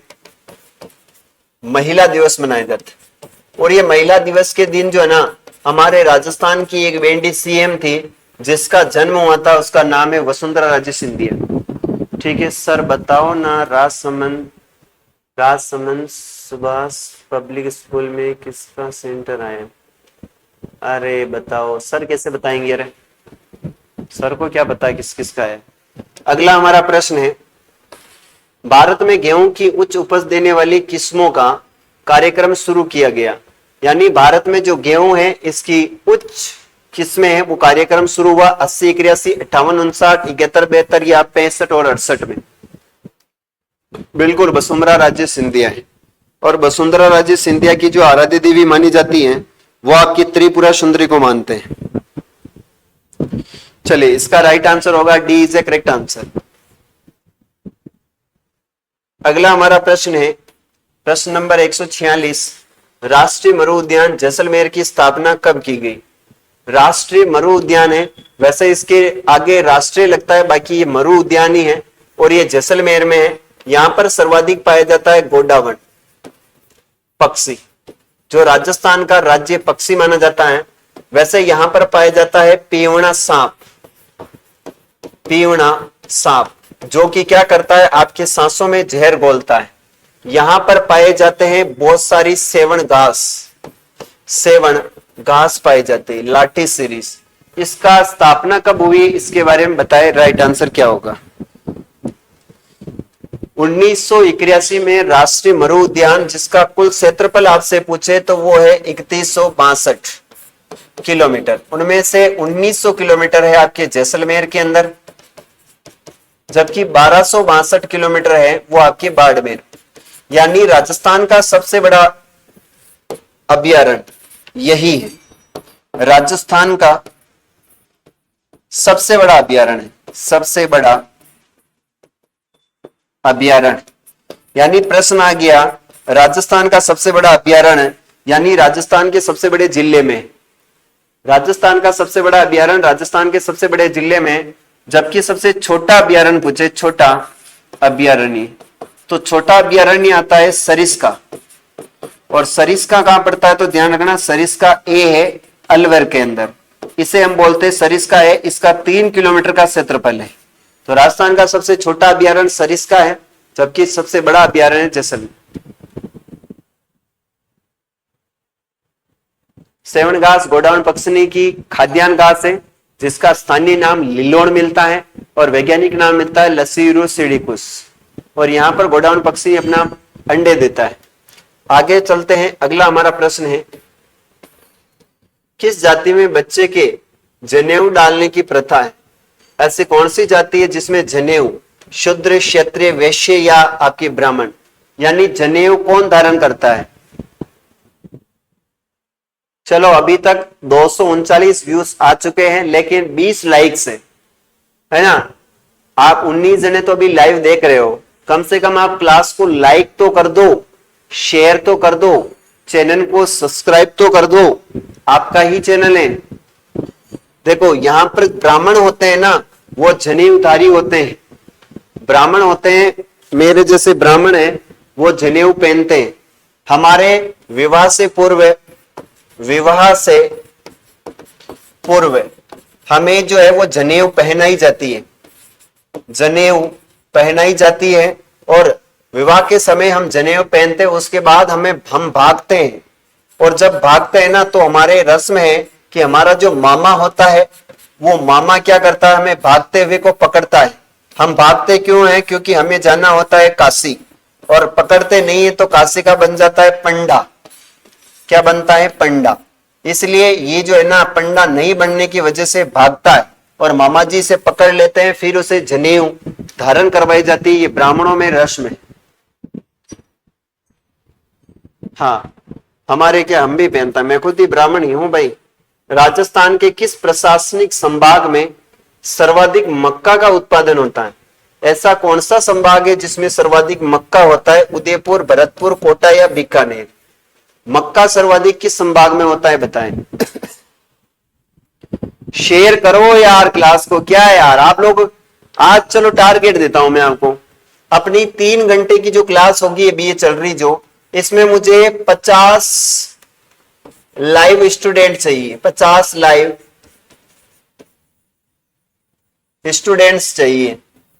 महिला दिवस मनाया जाता है। और ये महिला दिवस के दिन जो है ना, हमारे राजस्थान की एक वेंडी सीएम थी जिसका जन्म हुआ था, उसका नाम है वसुंधरा राजे सिंधिया। ठीक है सर, बताओ ना, राजसमंद सुभाष पब्लिक स्कूल में किसका सेंटर आया? अरे बताओ सर, कैसे बताएंगे? अरे सर को क्या पता किस किसका है। अगला हमारा प्रश्न है, भारत में गेहूं की उच्च उपज देने वाली किस्मों का कार्यक्रम शुरू किया गया। यानी भारत में जो गेहूं है इसकी उच्च किस्में हैं, वो कार्यक्रम शुरू हुआ 80, 81, 58, 59, 71, 72 या 65 और 68 में। बिल्कुल वसुंधरा राजे सिंधिया है। और वसुंधरा राजे सिंधिया की जो आराध्य देवी मानी जाती है वो आपकी त्रिपुरा सुंदरी को मानते हैं। चलिए, इसका राइट आंसर होगा D is a correct answer. अगला हमारा प्रश्न है, प्रश्न नंबर 146, राष्ट्रीय मरु उद्यान जैसलमेर की स्थापना कब की गई? राष्ट्रीय मरु उद्यान है, वैसे इसके आगे राष्ट्रीय लगता है, बाकी ये मरु उद्यान ही है और ये जैसलमेर में है। यहां पर सर्वाधिक पाया जाता है गोडावण पक्षी, जो राजस्थान का राज्य पक्षी माना जाता है। वैसे यहां पर पाया जाता है पीवणा सांप, पीवणा सांप, जो कि क्या करता है, आपके सांसों में जहर घोलता है। यहां पर पाए जाते हैं बहुत सारी सेवन घास पाए जाते हैं, लाठी सीरीज। इसका स्थापना कब हुई, इसके बारे में बताएं, राइट आंसर क्या होगा? 1981 में राष्ट्रीय मरु उद्यान, जिसका कुल क्षेत्रफल आपसे पूछे तो वो है 3162 किलोमीटर। उनमें से 1900 किलोमीटर है आपके जैसलमेर के अंदर, जबकि 1262 किलोमीटर है वो आपके बाड़मेर। यानी राजस्थान का सबसे बड़ा अभयारण्य यही है, राजस्थान का सबसे बड़ा अभयारण्य है, सबसे बड़ा अभयारण्य। यानी प्रश्न आ गया, राजस्थान का सबसे बड़ा अभयारण्य, यानी राजस्थान के सबसे बड़े जिले में, राजस्थान का सबसे बड़ा अभयारण्य राजस्थान के सबसे बड़े जिले में, जबकि सबसे छोटा अभयारण्य पूछे, छोटा अभयारण्य, तो छोटा अभयारण्य आता है सरिस्का। और सरिस्का कहां पड़ता है, तो ध्यान रखना, सरिस्का ए है अलवर के अंदर, इसे हम बोलते हैं सरिस्का है। इसका 3 किलोमीटर का क्षेत्रफल है। तो राजस्थान का सबसे छोटा अभयारण्य सरिस्का है, जबकि सबसे बड़ा अभयारण्य जैसलमेर। सेवन घास गोडावण पक्षी की खाद्यान्न घास है, जिसका स्थानीय नाम लिलोण मिलता है और वैज्ञानिक नाम मिलता है लसीरू सिडिकुस। और यहां पर गोडावण पक्षी अपना अंडे देता है। आगे चलते हैं, अगला हमारा प्रश्न है, किस जाति में बच्चे के जनेऊ डालने की प्रथा है? ऐसी कौन सी जाति है जिसमें जनेऊ शूद्र क्षत्रिय वैश्य या आपके ब्राह्मण, यानी जनेऊ कौन धारण करता है? चलो अभी तक 239 व्यूज आ चुके हैं, लेकिन 20 लाइक्स है ना। आप 19 जने तो अभी लाइव देख रहे हो, कम से कम आप क्लास को लाइक तो कर दो, शेयर तो कर दो, चैनल को सब्सक्राइब तो कर दो, आपका ही चैनल है। देखो यहां पर ब्राह्मण होते हैं ना, वो जनेऊधारी होते हैं। ब्राह्मण होते हैं, मेरे जैसे ब्राह्मण है, वो जनेऊ पहनते हैं। हमारे विवाह से पूर्व हमें जो है वो जनेऊ पहनाई जाती है, जनेऊ पहनाई जाती है। और विवाह के समय हम जनेऊ पहनते हैं, उसके बाद हम भागते हैं। और जब भागते हैं ना, तो हमारे रस्म है कि हमारा जो मामा होता है, वो मामा क्या करता है, हमें भागते हुए को पकड़ता है। हम भागते क्यों हैं? क्योंकि हमें जाना होता है काशी, और पकड़ते नहीं है तो काशी का बन जाता है पंडा। क्या बनता है? पंडा। इसलिए ये जो है ना, पंडा नहीं बनने की वजह से भागता है, और मामा जी से पकड़ लेते हैं, फिर उसे जनेऊ धारण करवाई जाती है। ये ब्राह्मणों में रस्म है। हाँ, हमारे क्या, हम भी पहनता, मैं खुद ही ब्राह्मण ही हूं भाई। राजस्थान के किस प्रशासनिक संभाग में सर्वाधिक मक्का का उत्पादन होता है? ऐसा कौन सा संभाग है जिसमें सर्वाधिक मक्का होता है? उदयपुर, भरतपुर, कोटा या बीकानेर? मक्का सर्वाधिक किस संभाग में होता है बताएं। शेयर करो यार क्लास को, क्या है यार आप लोग। आज चलो टारगेट देता हूं मैं आपको, अपनी 3 घंटे की जो क्लास होगी अभी ये चल रही जो, इसमें मुझे 50 लाइव स्टूडेंट चाहिए, 50 लाइव स्टूडेंट्स चाहिए।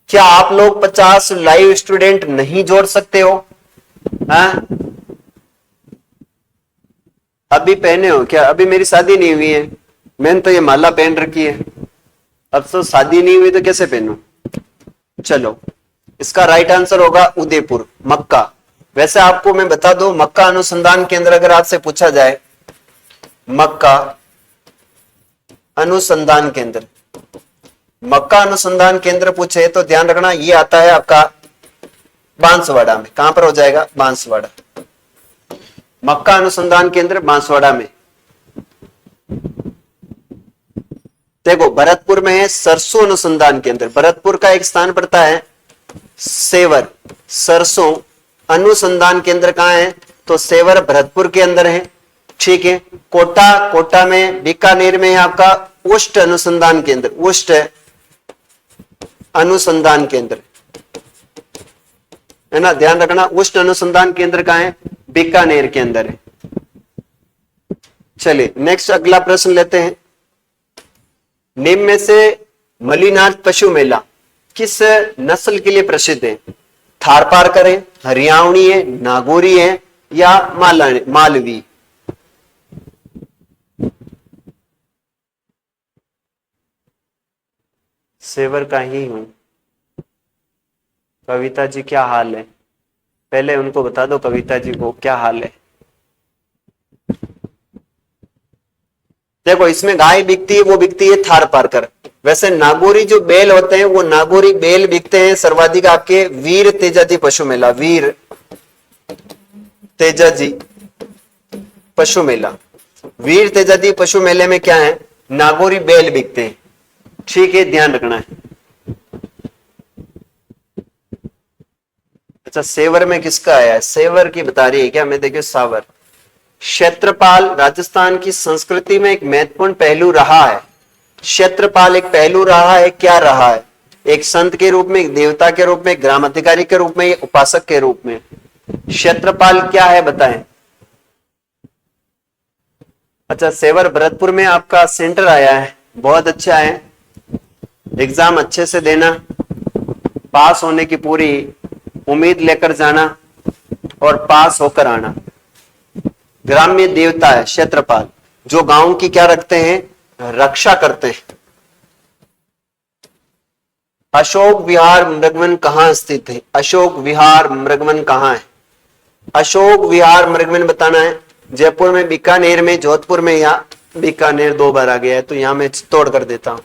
क्या आप लोग 50 लाइव स्टूडेंट नहीं जोड़ सकते हो? हाँ? अभी पहने हो क्या? अभी मेरी शादी नहीं हुई है, मैंने तो ये माला पहन रखी है। अब तो शादी नहीं हुई तो कैसे पहनूं? चलो, इसका राइट आंसर होगा उदयपुर, मक्का। वैसे आपको मैं बता दूं, मक्का अनुसंधान केंद्र अगर आपसे पूछा जाए, मक्का अनुसंधान केंद्र, मक्का अनुसंधान केंद्र पूछे तो ध्यान रखना ये आता है आपका बांसवाड़ा में। कहां पर हो जाएगा? बांसवाड़ा। मक्का अनुसंधान केंद्र बांसवाड़ा में। देखो भरतपुर में है सरसों अनुसंधान केंद्र, भरतपुर का एक स्थान पड़ता है सेवर। सरसों अनुसंधान केंद्र कहां है? तो सेवर भरतपुर के अंदर है। ठीक है। कोटा में, बीकानेर में है आपका उष्ट अनुसंधान केंद्र, उष्ट अनुसंधान केंद्र है ना, ध्यान रखना। उष्ट अनुसंधान केंद्र कहां है? बीकानेर के अंदर है। चलिए नेक्स्ट अगला प्रश्न लेते हैं। निम्न में से मलिनाथ पशु मेला किस नस्ल के लिए प्रसिद्ध है? थारपारकर है, हरियाणवी है, नागौरी है या मालवी? सेवर का ही हूं। कविता जी क्या हाल है? पहले उनको बता दो कविता जी को क्या हाल है। देखो इसमें गाय बिकती है, वो बिकती है थारपारकर। वैसे नागौरी जो बैल होते हैं वो नागौरी बैल बिकते हैं सर्वाधिक आपके वीर तेजाजी पशु मेला, वीर तेजाजी पशु मेला। वीर तेजाजी पशु मेले में क्या है? नागौरी बैल बिकते हैं। ठीक है, ध्यान रखना है। अच्छा सेवर में किसका आया है? सेवर की बता रही है क्या? मैं देखिए सावर। क्षेत्रपाल राजस्थान की संस्कृति में एक महत्वपूर्ण पहलू रहा है। क्षेत्रपाल एक पहलू रहा है, क्या रहा है? एक संत के रूप में, एक देवता के रूप में, एक ग्राम अधिकारी के रूप में, एक उपासक के रूप में। क्षेत्रपाल क्या है बताएं। अच्छा सेवर भरतपुर में आपका सेंटर आया है, बहुत अच्छा है। एग्जाम अच्छे से देना, पास होने की पूरी उम्मीद लेकर जाना और पास होकर आना। ग्राम्य देवता है क्षेत्रपाल, जो गांव की क्या रखते हैं? रक्षा करते हैं। अशोक विहार मृगवन कहां स्थित है? अशोक विहार मृगवन कहां है? अशोक विहार मृगवन बताना है। जयपुर में, बीकानेर में, जोधपुर में या बीकानेर 2 बार आ गया है तो यहां मैं तोड़ कर देता हूं।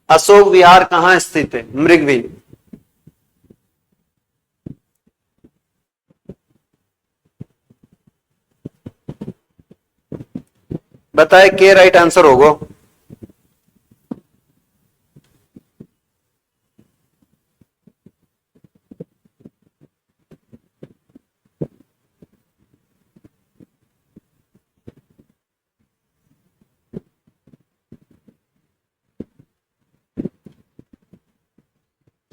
अशोक विहार कहां स्थित है? मृगवीन। बताए के राइट आंसर होगा।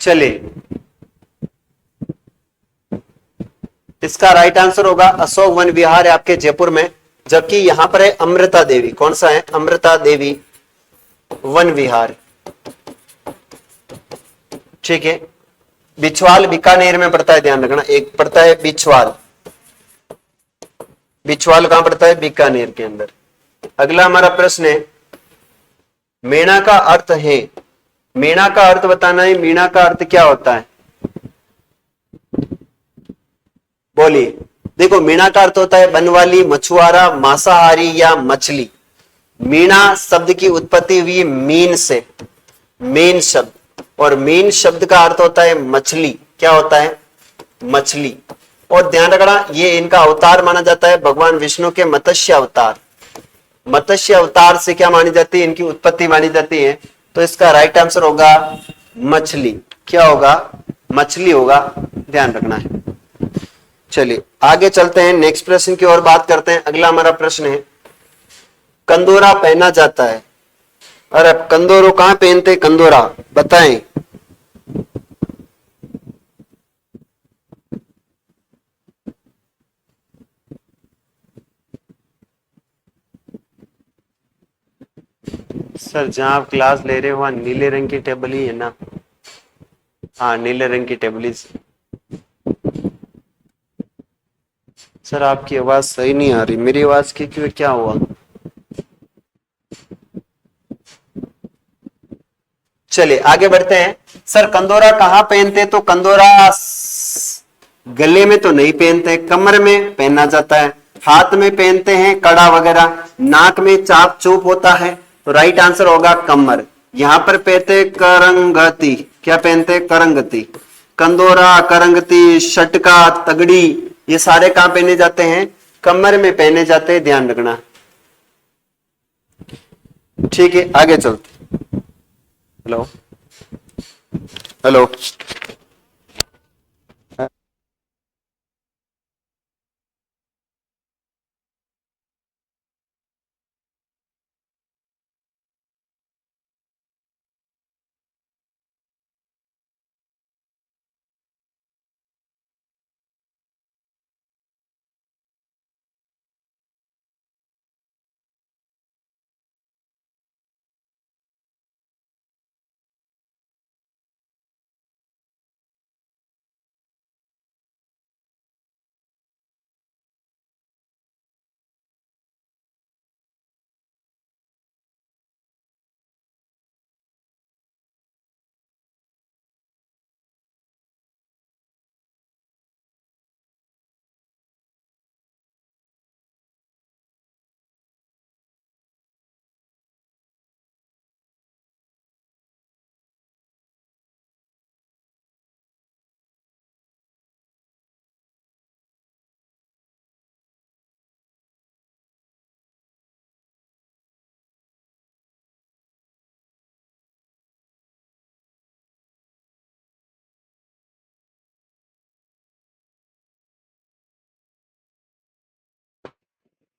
चलिए, इसका राइट आंसर होगा अशोक वन विहार है आपके जयपुर में, जबकि यहां पर है अमृता देवी। कौन सा है? अमृता देवी वन विहार। ठीक है। बिछवाल बीकानेर में पड़ता है, ध्यान रखना। एक पड़ता है बिछवाल, बिछवाल कहां पड़ता है? बीकानेर के अंदर। अगला हमारा प्रश्न है, मीणा का अर्थ है, मीणा का अर्थ बताना है। मीणा का अर्थ क्या होता है? बोलिए। देखो, मीणा का अर्थ होता है बनवाली, मछुआरा, मांसाहारी या मछली। मीणा शब्द की उत्पत्ति हुई मीन से, मीन शब्द, और मीन शब्द का अर्थ होता है मछली। क्या होता है? मछली। और ध्यान रखना, ये इनका अवतार माना जाता है भगवान विष्णु के मत्स्य अवतार। मत्स्य अवतार से क्या मानी जाती है? इनकी उत्पत्ति मानी जाती है। तो इसका राइट आंसर होगा मछली। क्या होगा? मछली होगा, ध्यान रखना है। चलिए आगे चलते हैं, नेक्स्ट प्रश्न की ओर बात करते हैं। अगला हमारा प्रश्न है, कंदोरा पहना जाता है। अरे कंदोरो कहां पहनते? कंदोरा बताएं। सर जहां आप क्लास ले रहे हो वहां नीले रंग की टेबल ही है ना? हाँ, नीले रंग की टेबल ही। सर आपकी आवाज सही नहीं आ रही, मेरी आवाज की क्यों, क्या हुआ? चलिए आगे बढ़ते हैं। सर कंदोरा कहां पहनते? तो कंदोरा गले में तो नहीं पहनते, कमर में पहना जाता है, हाथ में पहनते हैं कड़ा वगैरह, नाक में चाप चुप होता है। तो राइट आंसर होगा कमर। यहां पर पहनते करंगती। क्या पहनते? करंगती। कंदोरा, करंगती, शटका, तगड़ी, ये सारे कहां पहने जाते हैं? कमर में पहने जाते हैं, ध्यान रखना। ठीक है आगे चलते। Hello hello.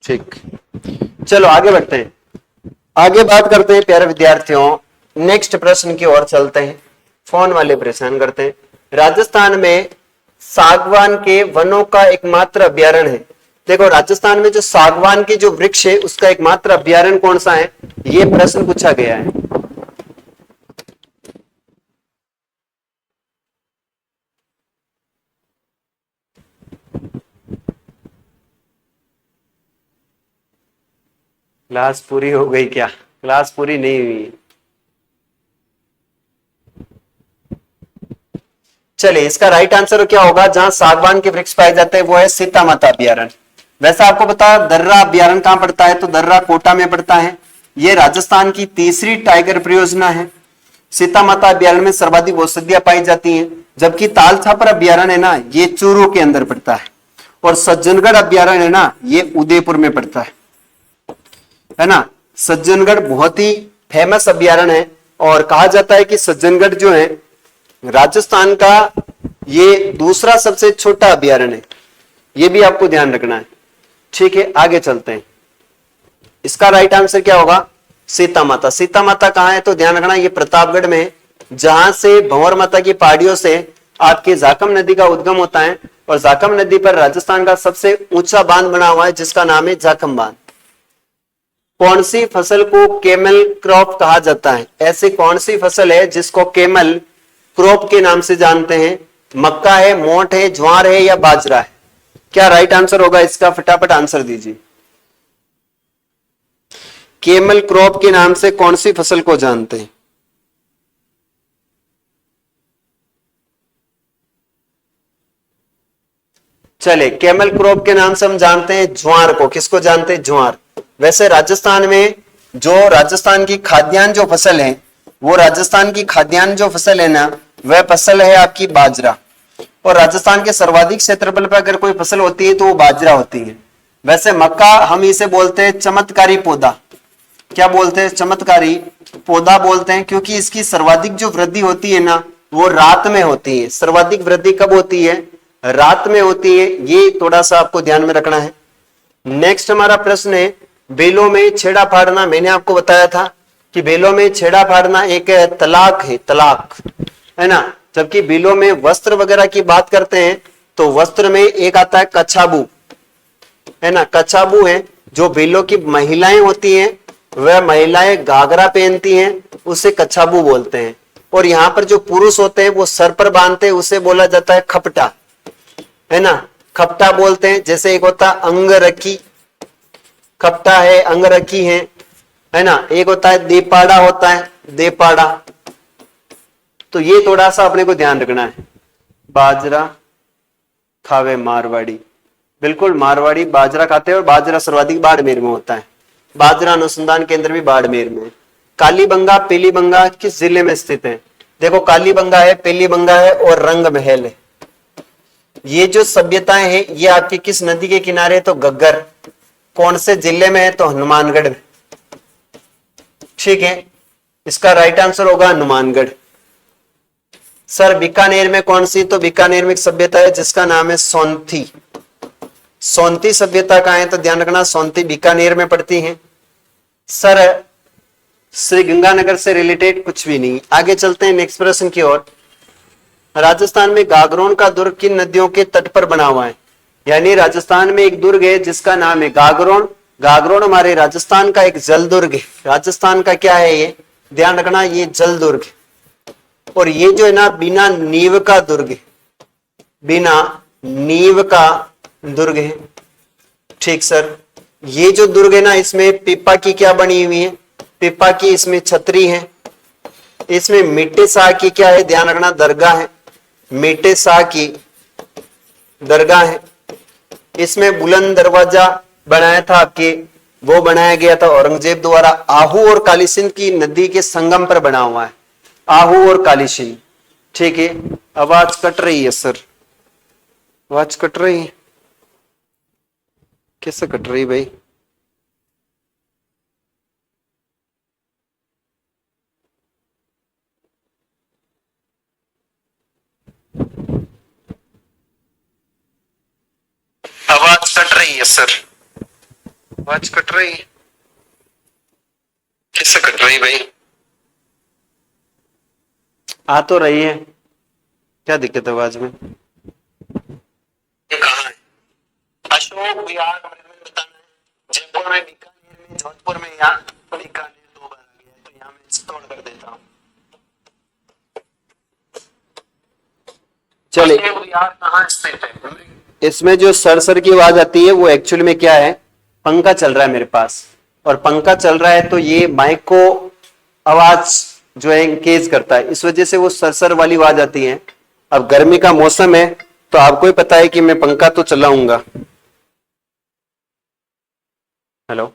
ठीक, चलो आगे बढ़ते हैं। आगे बात करते हैं प्यारे विद्यार्थियों, नेक्स्ट प्रश्न की ओर चलते हैं। फोन वाले परेशान करते हैं। राजस्थान में सागवान के वनों का एकमात्र अभ्यारण्य है। देखो राजस्थान में जो सागवान की जो वृक्ष है उसका एकमात्र अभ्यारण्य कौन सा है? ये प्रश्न पूछा गया है। क्लास पूरी हो गई क्या? क्लास पूरी नहीं हुई। चलिए इसका राइट आंसर क्या होगा? जहां सागवान के वृक्ष पाए जाते हैं वो है सीता माता अभ्यारण्य। वैसे आपको पता दर्रा अभ्यारण्य कहां पड़ता है? तो दर्रा कोटा में पड़ता है। यह राजस्थान की तीसरी टाइगर परियोजना है। सीता माता अभ्यारण्य में सर्वाधिक औषधियां पाई जाती हैं, जबकि ताल छापर अभ्यारण्य है ना, ये चूरू के अंदर पड़ता है, और सज्जनगढ़ अभ्यारण्य है ना, ये उदयपुर में पड़ता है ना। सज्जनगढ़ बहुत ही फेमस अभ्यारण्य है, और कहा जाता है कि सज्जनगढ़ जो है राजस्थान का ये दूसरा सबसे छोटा अभ्यारण्य है, ये भी आपको ध्यान रखना है। ठीक है, आगे चलते हैं। इसका राइट आंसर क्या होगा? सीता माता। सीता माता कहां है तो ध्यान रखना, ये प्रतापगढ़ में है, जहां से भंवर माता की पहाड़ियों से आपके जाखम नदी का उद्गम होता है, और जाखम नदी पर राजस्थान का सबसे ऊंचा बांध बना हुआ है, जिसका नाम है जाखम बांध। कौन सी फसल को केमल क्रॉप कहा जाता है? ऐसी कौन सी फसल है जिसको केमल क्रॉप के नाम से जानते हैं? मक्का है, मोठ है, ज्वार है, या बाजरा है? क्या राइट आंसर होगा इसका? फटाफट आंसर दीजिए। केमल क्रॉप के नाम से कौन सी फसल को जानते हैं? चले, केमल क्रॉप के नाम से हम जानते हैं ज्वार को। किसको जानते हैं? ज्वार। वैसे राजस्थान में जो राजस्थान की खाद्यान्न जो फसल है, वो राजस्थान की खाद्यान्न जो फसल है ना, वह फसल है आपकी बाजरा। और राजस्थान के सर्वाधिक क्षेत्रफल पर अगर कोई फसल होती है तो वो बाजरा होती है। वैसे मक्का हम इसे बोलते हैं चमत्कारी पौधा। क्या बोलते हैं? चमत्कारी पौधा बोलते हैं, क्योंकि इसकी सर्वाधिक जो वृद्धि होती है ना, वो रात में होती है। सर्वाधिक वृद्धि कब होती है? रात में होती है। ये थोड़ा सा आपको ध्यान में रखना है। नेक्स्ट हमारा प्रश्न है, बेलों में छेड़ा फाड़ना। मैंने आपको बताया था कि बेलों में छेड़ा फाड़ना एक तलाक है, तलाक है ना। जबकि बेलों में वस्त्र वगैरह की बात करते हैं तो वस्त्र में एक आता है कछाबू, है ना। कछाबू है, जो बेलों की महिलाएं होती हैं, वह महिलाएं घाघरा पहनती हैं, उसे कछाबू बोलते हैं। और यहां पर जो पुरुष होते हैं वो सर पर बांधते हैं, उसे बोला जाता है खपटा, है ना। खपटा बोलते हैं। जैसे एक होता है अंगरखी, खपटा है, अंगरखी है ना। एक होता है देपाड़ा, होता है देपाड़ा। तो ये थोड़ा सा अपने को ध्यान रखना है। बाजरा खावे मारवाड़ी, बिल्कुल मारवाड़ी बाजरा खाते हैं, और बाजरा सर्वाधिक बाड़मेर में होता है। बाजरा अनुसंधान केंद्र भी बाड़मेर में। कालीबंगा, पीलीबंगा किस जिले में स्थित है? देखो, कालीबंगा है, पीलीबंगा है, और रंग महल है। ये जो सभ्यताएं हैं ये आपकी किस नदी के किनारे? तो घग्गर। कौन से जिले में है? तो हनुमानगढ़ में। ठीक है, इसका राइट आंसर होगा हनुमानगढ़। सर बीकानेर में कौन सी? तो बीकानेर में एक सभ्यता है जिसका नाम है सोंथी। सोंथी सभ्यता का है तो ध्यान रखना, सोंथी बीकानेर में पड़ती है। सर श्री गंगानगर से रिलेटेड कुछ भी नहीं। आगे चलते हैं नेक्स्ट प्रश्न की ओर। राजस्थान में गागरोन का दुर्ग किन नदियों के तट पर बना हुआ है? यानी राजस्थान में एक दुर्ग है जिसका नाम है गागरोन। गागरोन हमारे राजस्थान का एक जल दुर्ग है। राजस्थान का क्या है ये? ध्यान रखना, ये जल दुर्ग है। और ये जो है ना, बिना नींव का दुर्ग है, बिना नींव का दुर्ग है। ठीक सर, ये जो दुर्ग है ना, इसमें पीपा की क्या बनी हुई है? पीपा की इसमें छतरी है। इसमें मिट्टे शाह की क्या है? ध्यान रखना, दरगाह है। मिट्टे शाह की दरगाह है। इसमें बुलंद दरवाजा बनाया था आपके, वो बनाया गया था औरंगजेब द्वारा। आहू और काली सिंध की नदी के संगम पर बना हुआ है, आहू और काली सिंध। ठीक है, आवाज कट रही है सर, आवाज कट रही है। कैसे कट रही भाई? आवाज कट रही है सर, आवाज कट रही है। कैसे कट रही भाई? आ तो रही है, क्या दिक्कत है आवाज में? ये कहाँ है? अशोक विहार बारे में बताना है। जयपुर में, बीकानेर में, जोधपुर में, यहाँ बीकानेर 2 बार आ गया है, तो यहाँ मैं इंस्टॉल कर देता हूँ। चले, विहार कहाँ स्थित है? इसमें जो सर की आवाज आती है वो एक्चुअली में क्या है? पंखा चल रहा है मेरे पास, और पंखा चल रहा है तो ये माइक को आवाज जो है इंकेज करता है, इस वजह से वो सर वाली आवाज आती है। अब गर्मी का मौसम है तो आपको ही पता है कि मैं पंखा तो चलाऊंगा। हेलो,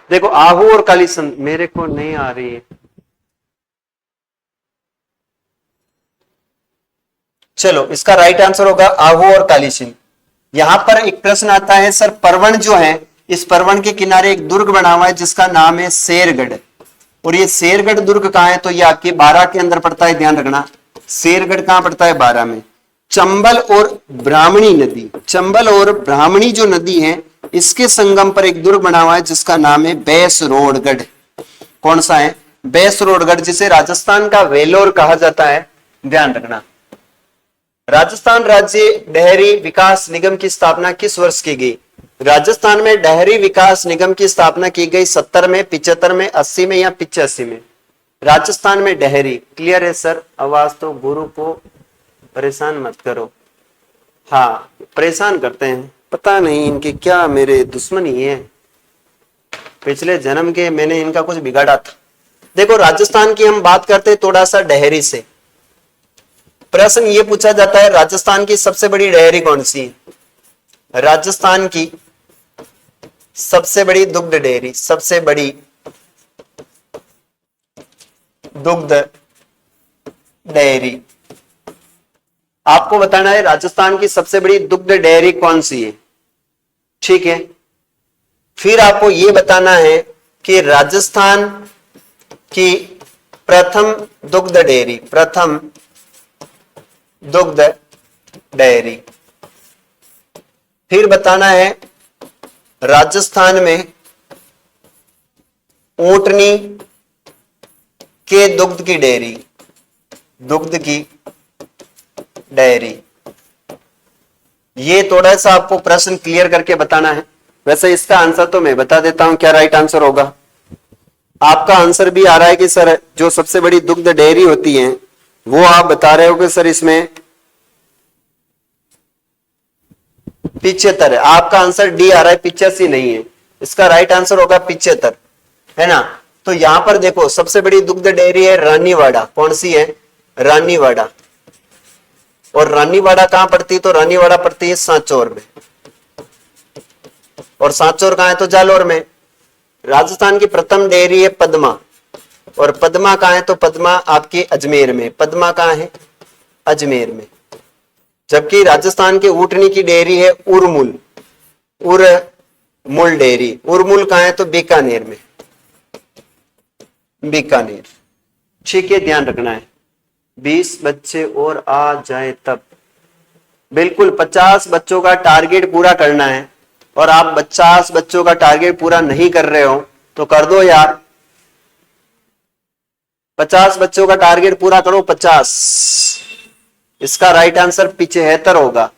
देखो आहू और कालीसिंध मेरे को नहीं आ रही है। चलो इसका राइट आंसर होगा आहू और कालीसिंध। यहां पर एक प्रश्न आता है सर, परवण जो है, इस परवण के किनारे एक दुर्ग बना हुआ है जिसका नाम है शेरगढ़। और ये शेरगढ़ दुर्ग कहां है? तो ये आपके 12 के अंदर पड़ता है, ध्यान रखना। शेरगढ़ कहां पड़ता है? 12 में। चंबल और ब्राह्मणी नदी, चंबल और ब्राह्मणी जो नदी है, इसके संगम पर एक दुर्ग बना हुआ है जिसका नाम है बैसरोडगढ़। कौन सा है? बैसरोडगढ़, जिसे राजस्थान का वेलोर कहा जाता है, ध्यान रखना। राजस्थान राज्य डेयरी विकास निगम की स्थापना किस वर्ष की गई? राजस्थान में डेयरी विकास निगम की स्थापना की गई 70 में, 75 में, 80 में या 85 में? राजस्थान में डेयरी, क्लियर है सर? आवाज तो गुरु को परेशान मत करो। हाँ परेशान करते हैं, पता नहीं इनके क्या मेरे दुश्मनी है, पिछले जन्म के मैंने इनका कुछ बिगाड़ा था। देखो राजस्थान की हम बात करते हैं थोड़ा सा डेयरी से। प्रश्न ये पूछा जाता है राजस्थान की सबसे बड़ी डेयरी कौन सी है? राजस्थान की सबसे बड़ी दुग्ध डेयरी, सबसे बड़ी दुग्ध डेयरी आपको बताना है, राजस्थान की सबसे बड़ी दुग्ध डेयरी कौन सी है। ठीक है, फिर आपको यह बताना है कि राजस्थान की प्रथम दुग्ध डेयरी, प्रथम दुग्ध डेयरी। फिर बताना है राजस्थान में ऊंटनी के दुग्ध की डेयरी, दुग्ध की डेयरी। ये थोड़ा सा आपको प्रश्न क्लियर करके बताना है। वैसे इसका आंसर तो मैं बता देता हूं क्या राइट आंसर होगा। आपका आंसर भी आ रहा है कि सर जो सबसे बड़ी दुग्ध डेयरी होती है वो आप बता रहे हो कि सर इसमें 75 है। आपका आंसर डी आ रहा है, 85 नहीं है। इसका राइट आंसर होगा 75, है ना। तो यहां पर देखो सबसे बड़ी दुग्ध डेयरी है रानीवाड़ा। कौन सी है? रानीवाड़ा। और रानीवाड़ा कहां पड़ती है? तो रानीवाड़ा पड़ती है सांचौर में। और सांचौर कहां है? तो जालोर में। राजस्थान की प्रथम डेयरी है पद्मा। और पद्मा कहां है? तो पद्मा आपके अजमेर में। पद्मा कहां है? अजमेर में। जबकि राजस्थान के ऊंटनी की डेयरी है उरमुल, उरमुल डेयरी। उरमुल कहां है? तो बीकानेर में, बीकानेर। ठीक है, ध्यान रखना है। 20 बच्चे और आ जाए तब, बिल्कुल 50 बच्चों का टारगेट पूरा करना है। और आप 50 बच्चों का टारगेट पूरा नहीं कर रहे हो तो कर दो यार, 50 बच्चों का टारगेट पूरा करो। 50, इसका राइट आंसर 75 होगा।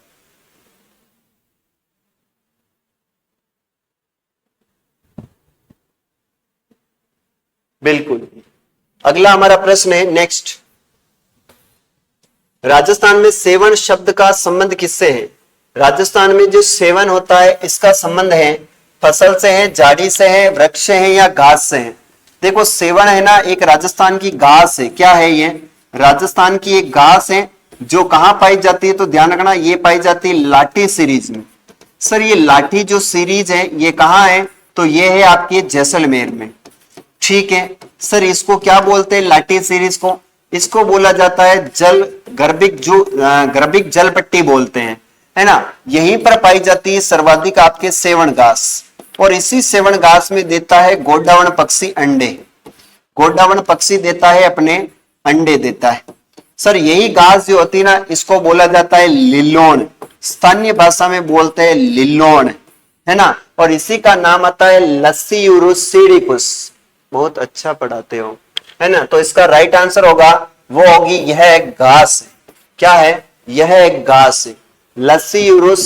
बिल्कुल। अगला हमारा प्रश्न है नेक्स्ट, राजस्थान में सेवन शब्द का संबंध किससे है? राजस्थान में जो सेवन होता है इसका संबंध है फसल से है, झाड़ी से है, वृक्ष से है या घास से है? देखो सेवन है ना, एक राजस्थान की घास है। क्या है ये? राजस्थान की एक घास है जो कहां पाई जाती है? तो ध्यान रखना, ये पाई जाती है लाठी सीरीज में। सर ये लाठी जो सीरीज है ये कहां है? तो ये है आपके जैसलमेर में। ठीक है सर, इसको क्या बोलते हैं लाठी सीरीज को? इसको बोला जाता है जल गर्भिक, जो गर्भिक जल पट्टी बोलते हैं, है ना। यहीं पर पाई जाती है सर्वाधिक आपके सेवन घास। और इसी सेवन घास में देता है गोडावण पक्षी अंडे। गोडावण पक्षी देता है अपने अंडे देता है। सर यही घास जो होती है ना, इसको बोला जाता है लिल्लोन। स्थानीय भाषा में बोलते हैं लिल्लोन, है ना। और इसी का नाम आता है लस्सीयूरुस सीडिकुस। बहुत अच्छा पढ़ाते हो, है ना। तो इसका राइट आंसर होगा, वो होगी यह एक घास है। क्या है? यह एक घास है, लस्सीयूरुस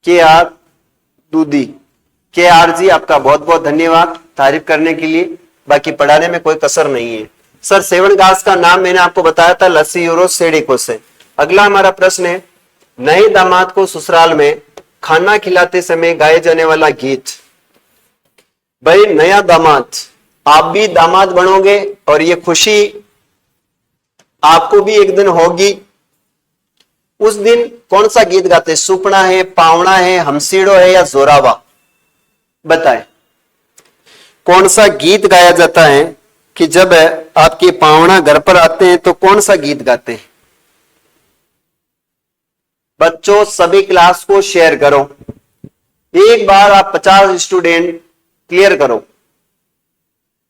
के आर दूधी। के आर जी आपका बहुत बहुत धन्यवाद तारीफ करने के लिए। बाकी पढ़ाने में कोई कसर नहीं है। सर सेवन घास का नाम मैंने आपको बताया था लस्सीयूरुस सेडिकुस है। अगला हमारा प्रश्न है, नए दामाद को ससुराल में खाना खिलाते समय गाए जाने वाला गीत। भाई नया दामाद, आप भी दामाद बनोगे और ये खुशी आपको भी एक दिन होगी। उस दिन कौन सा गीत गाते? सुपना है, पावना है, हमसीड़ो है या जोरावा? बताएं। कौन सा गीत गाया जाता है कि जब आपके पाहुणा घर पर आते हैं तो कौन सा गीत गाते हैं? बच्चों सभी क्लास को शेयर करो, एक बार आप 50 स्टूडेंट क्लियर करो,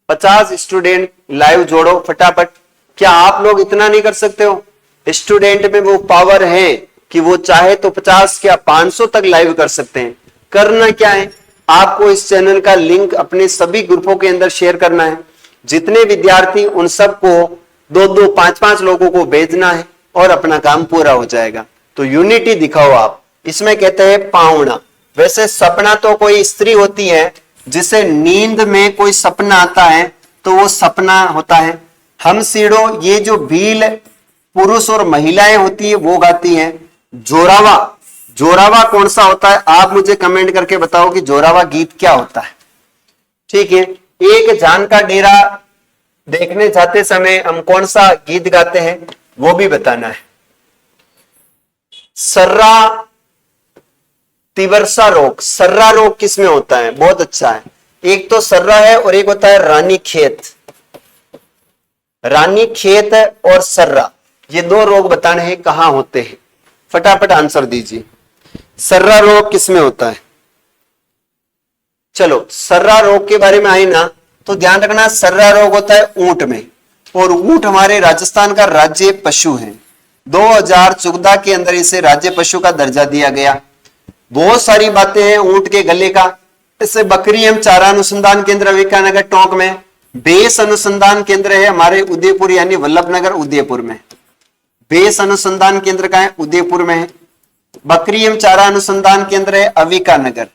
50 स्टूडेंट लाइव जोड़ो फटाफट। क्या आप लोग इतना नहीं कर सकते हो? स्टूडेंट में वो पावर है कि वो चाहे तो 50 क्या 500 तक लाइव कर सकते हैं। करना क्या है, आपको इस चैनल का लिंक अपने सभी ग्रुपों के अंदर शेयर करना है। जितने विद्यार्थी उन सबको 2-2, 5-5 लोगों को भेजना है और अपना काम पूरा हो जाएगा। तो यूनिटी दिखाओ आप। इसमें कहते हैं पाहुणा। वैसे सपना तो कोई स्त्री होती है, जिसे नींद में कोई सपना आता है तो वो सपना होता है। हम सीढ़ो, ये जो भील पुरुष और महिलाएं होती है वो गाती हैं। जोरावा, जोरावा कौन सा होता है? आप मुझे कमेंट करके बताओ कि जोरावा गीत क्या होता है। ठीक है, एक जान का डेरा देखने जाते समय हम कौन सा गीत गाते हैं वो भी बताना है। सर्रा तिवरसा रोग, सर्रा रोग किसमें होता है? बहुत अच्छा है। एक तो सर्रा है और एक होता है रानी खेत। रानी खेत और सर्रा, ये दो रोग बताने हैं कहां होते हैं। फटाफट आंसर दीजिए, सर्रा रोग किसमें होता है? चलो, सर्रा रोग के बारे में आई ना तो ध्यान रखना, सर्रा रोग होता है ऊंट में, और ऊंट हमारे राजस्थान का राज्य पशु है। 2014 के अंदर इसे राज्य पशु का दर्जा दिया गया। बहुत सारी बातें हैं ऊंट के गले का। इससे बकरी एवं चारा अनुसंधान केंद्र अविकानगर टोंक में, बेस अनुसंधान केंद्र है हमारे उदयपुर यानी वल्लभनगर उदयपुर में। बेस अनुसंधान केंद्र का है उदयपुर में है। बकरी एवं चारा अनुसंधान केंद्र है अविकानगर,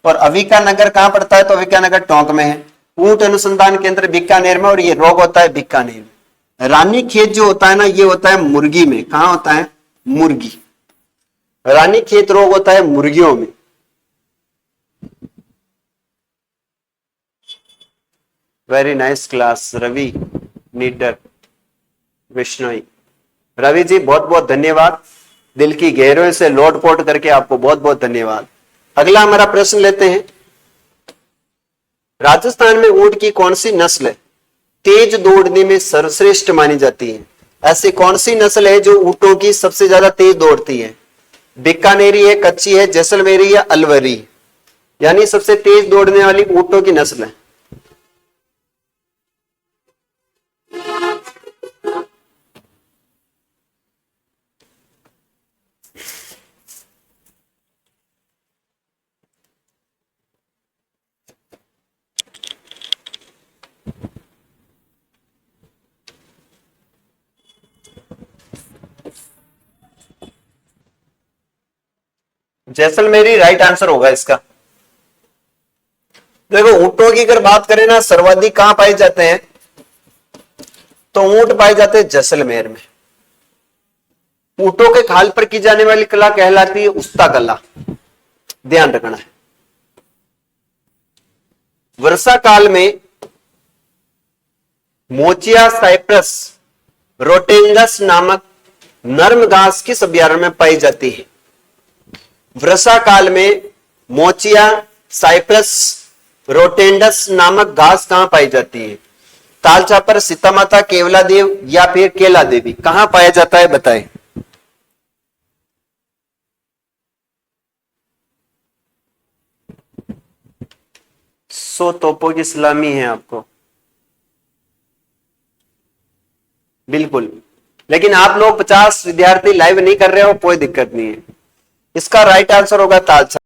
और अविकानगर कहां पड़ता है? तो अविकानगर टोंक में है। ऊंट अनुसंधान केंद्र बीकानेर में, और ये रोग होता है बीकानेर में। रानी खेत जो होता है ना, ये होता है मुर्गी में। कहां होता है? मुर्गी। रानी खेत रोग होता है मुर्गियों में। Very nice class Ravi, Nidar, Vishnoi. Ravi ji बहुत बहुत धन्यवाद, दिल की गहराई से लोट पोट करके आपको बहुत बहुत धन्यवाद। अगला हमारा प्रश्न लेते हैं। राजस्थान में ऊंट की कौन सी नस्ल तेज दौड़ने में सर्वश्रेष्ठ मानी जाती है? ऐसी कौन सी नस्ल है जो ऊंटों की सबसे ज्यादा तेज दौड़ती है? बीकानेरी है, कच्ची है, जैसलमेरी या अलवरी, यानी सबसे तेज दौड़ने वाली ऊंटों की नस्ल है। जैसलमेरी राइट आंसर होगा इसका। देखो, ऊंटों की अगर बात करें ना, सर्वाधिक कहां पाए जाते हैं? तो ऊंट पाए जाते हैं जैसलमेर में। ऊंटों के खाल पर की जाने वाली कला कहलाती है उस्ता कला, ध्यान रखना है। वर्षा काल में मोचिया साइप्रस रोटेंडस नामक नर्म घास किस अभयारण्य में पाई जाती है? वर्षा काल में मोचिया साइप्रस रोटेंडस नामक घास कहां पाई जाती है? तालचापर, सीता माता, केवला देव या फिर केला देवी, कहां पाया जाता है बताएं। सौ तोपों की सलामी है आपको, बिल्कुल। लेकिन आप लोग 50 विद्यार्थी लाइव नहीं कर रहे हो, कोई दिक्कत नहीं है। इसका राइट आंसर होगा तालचा।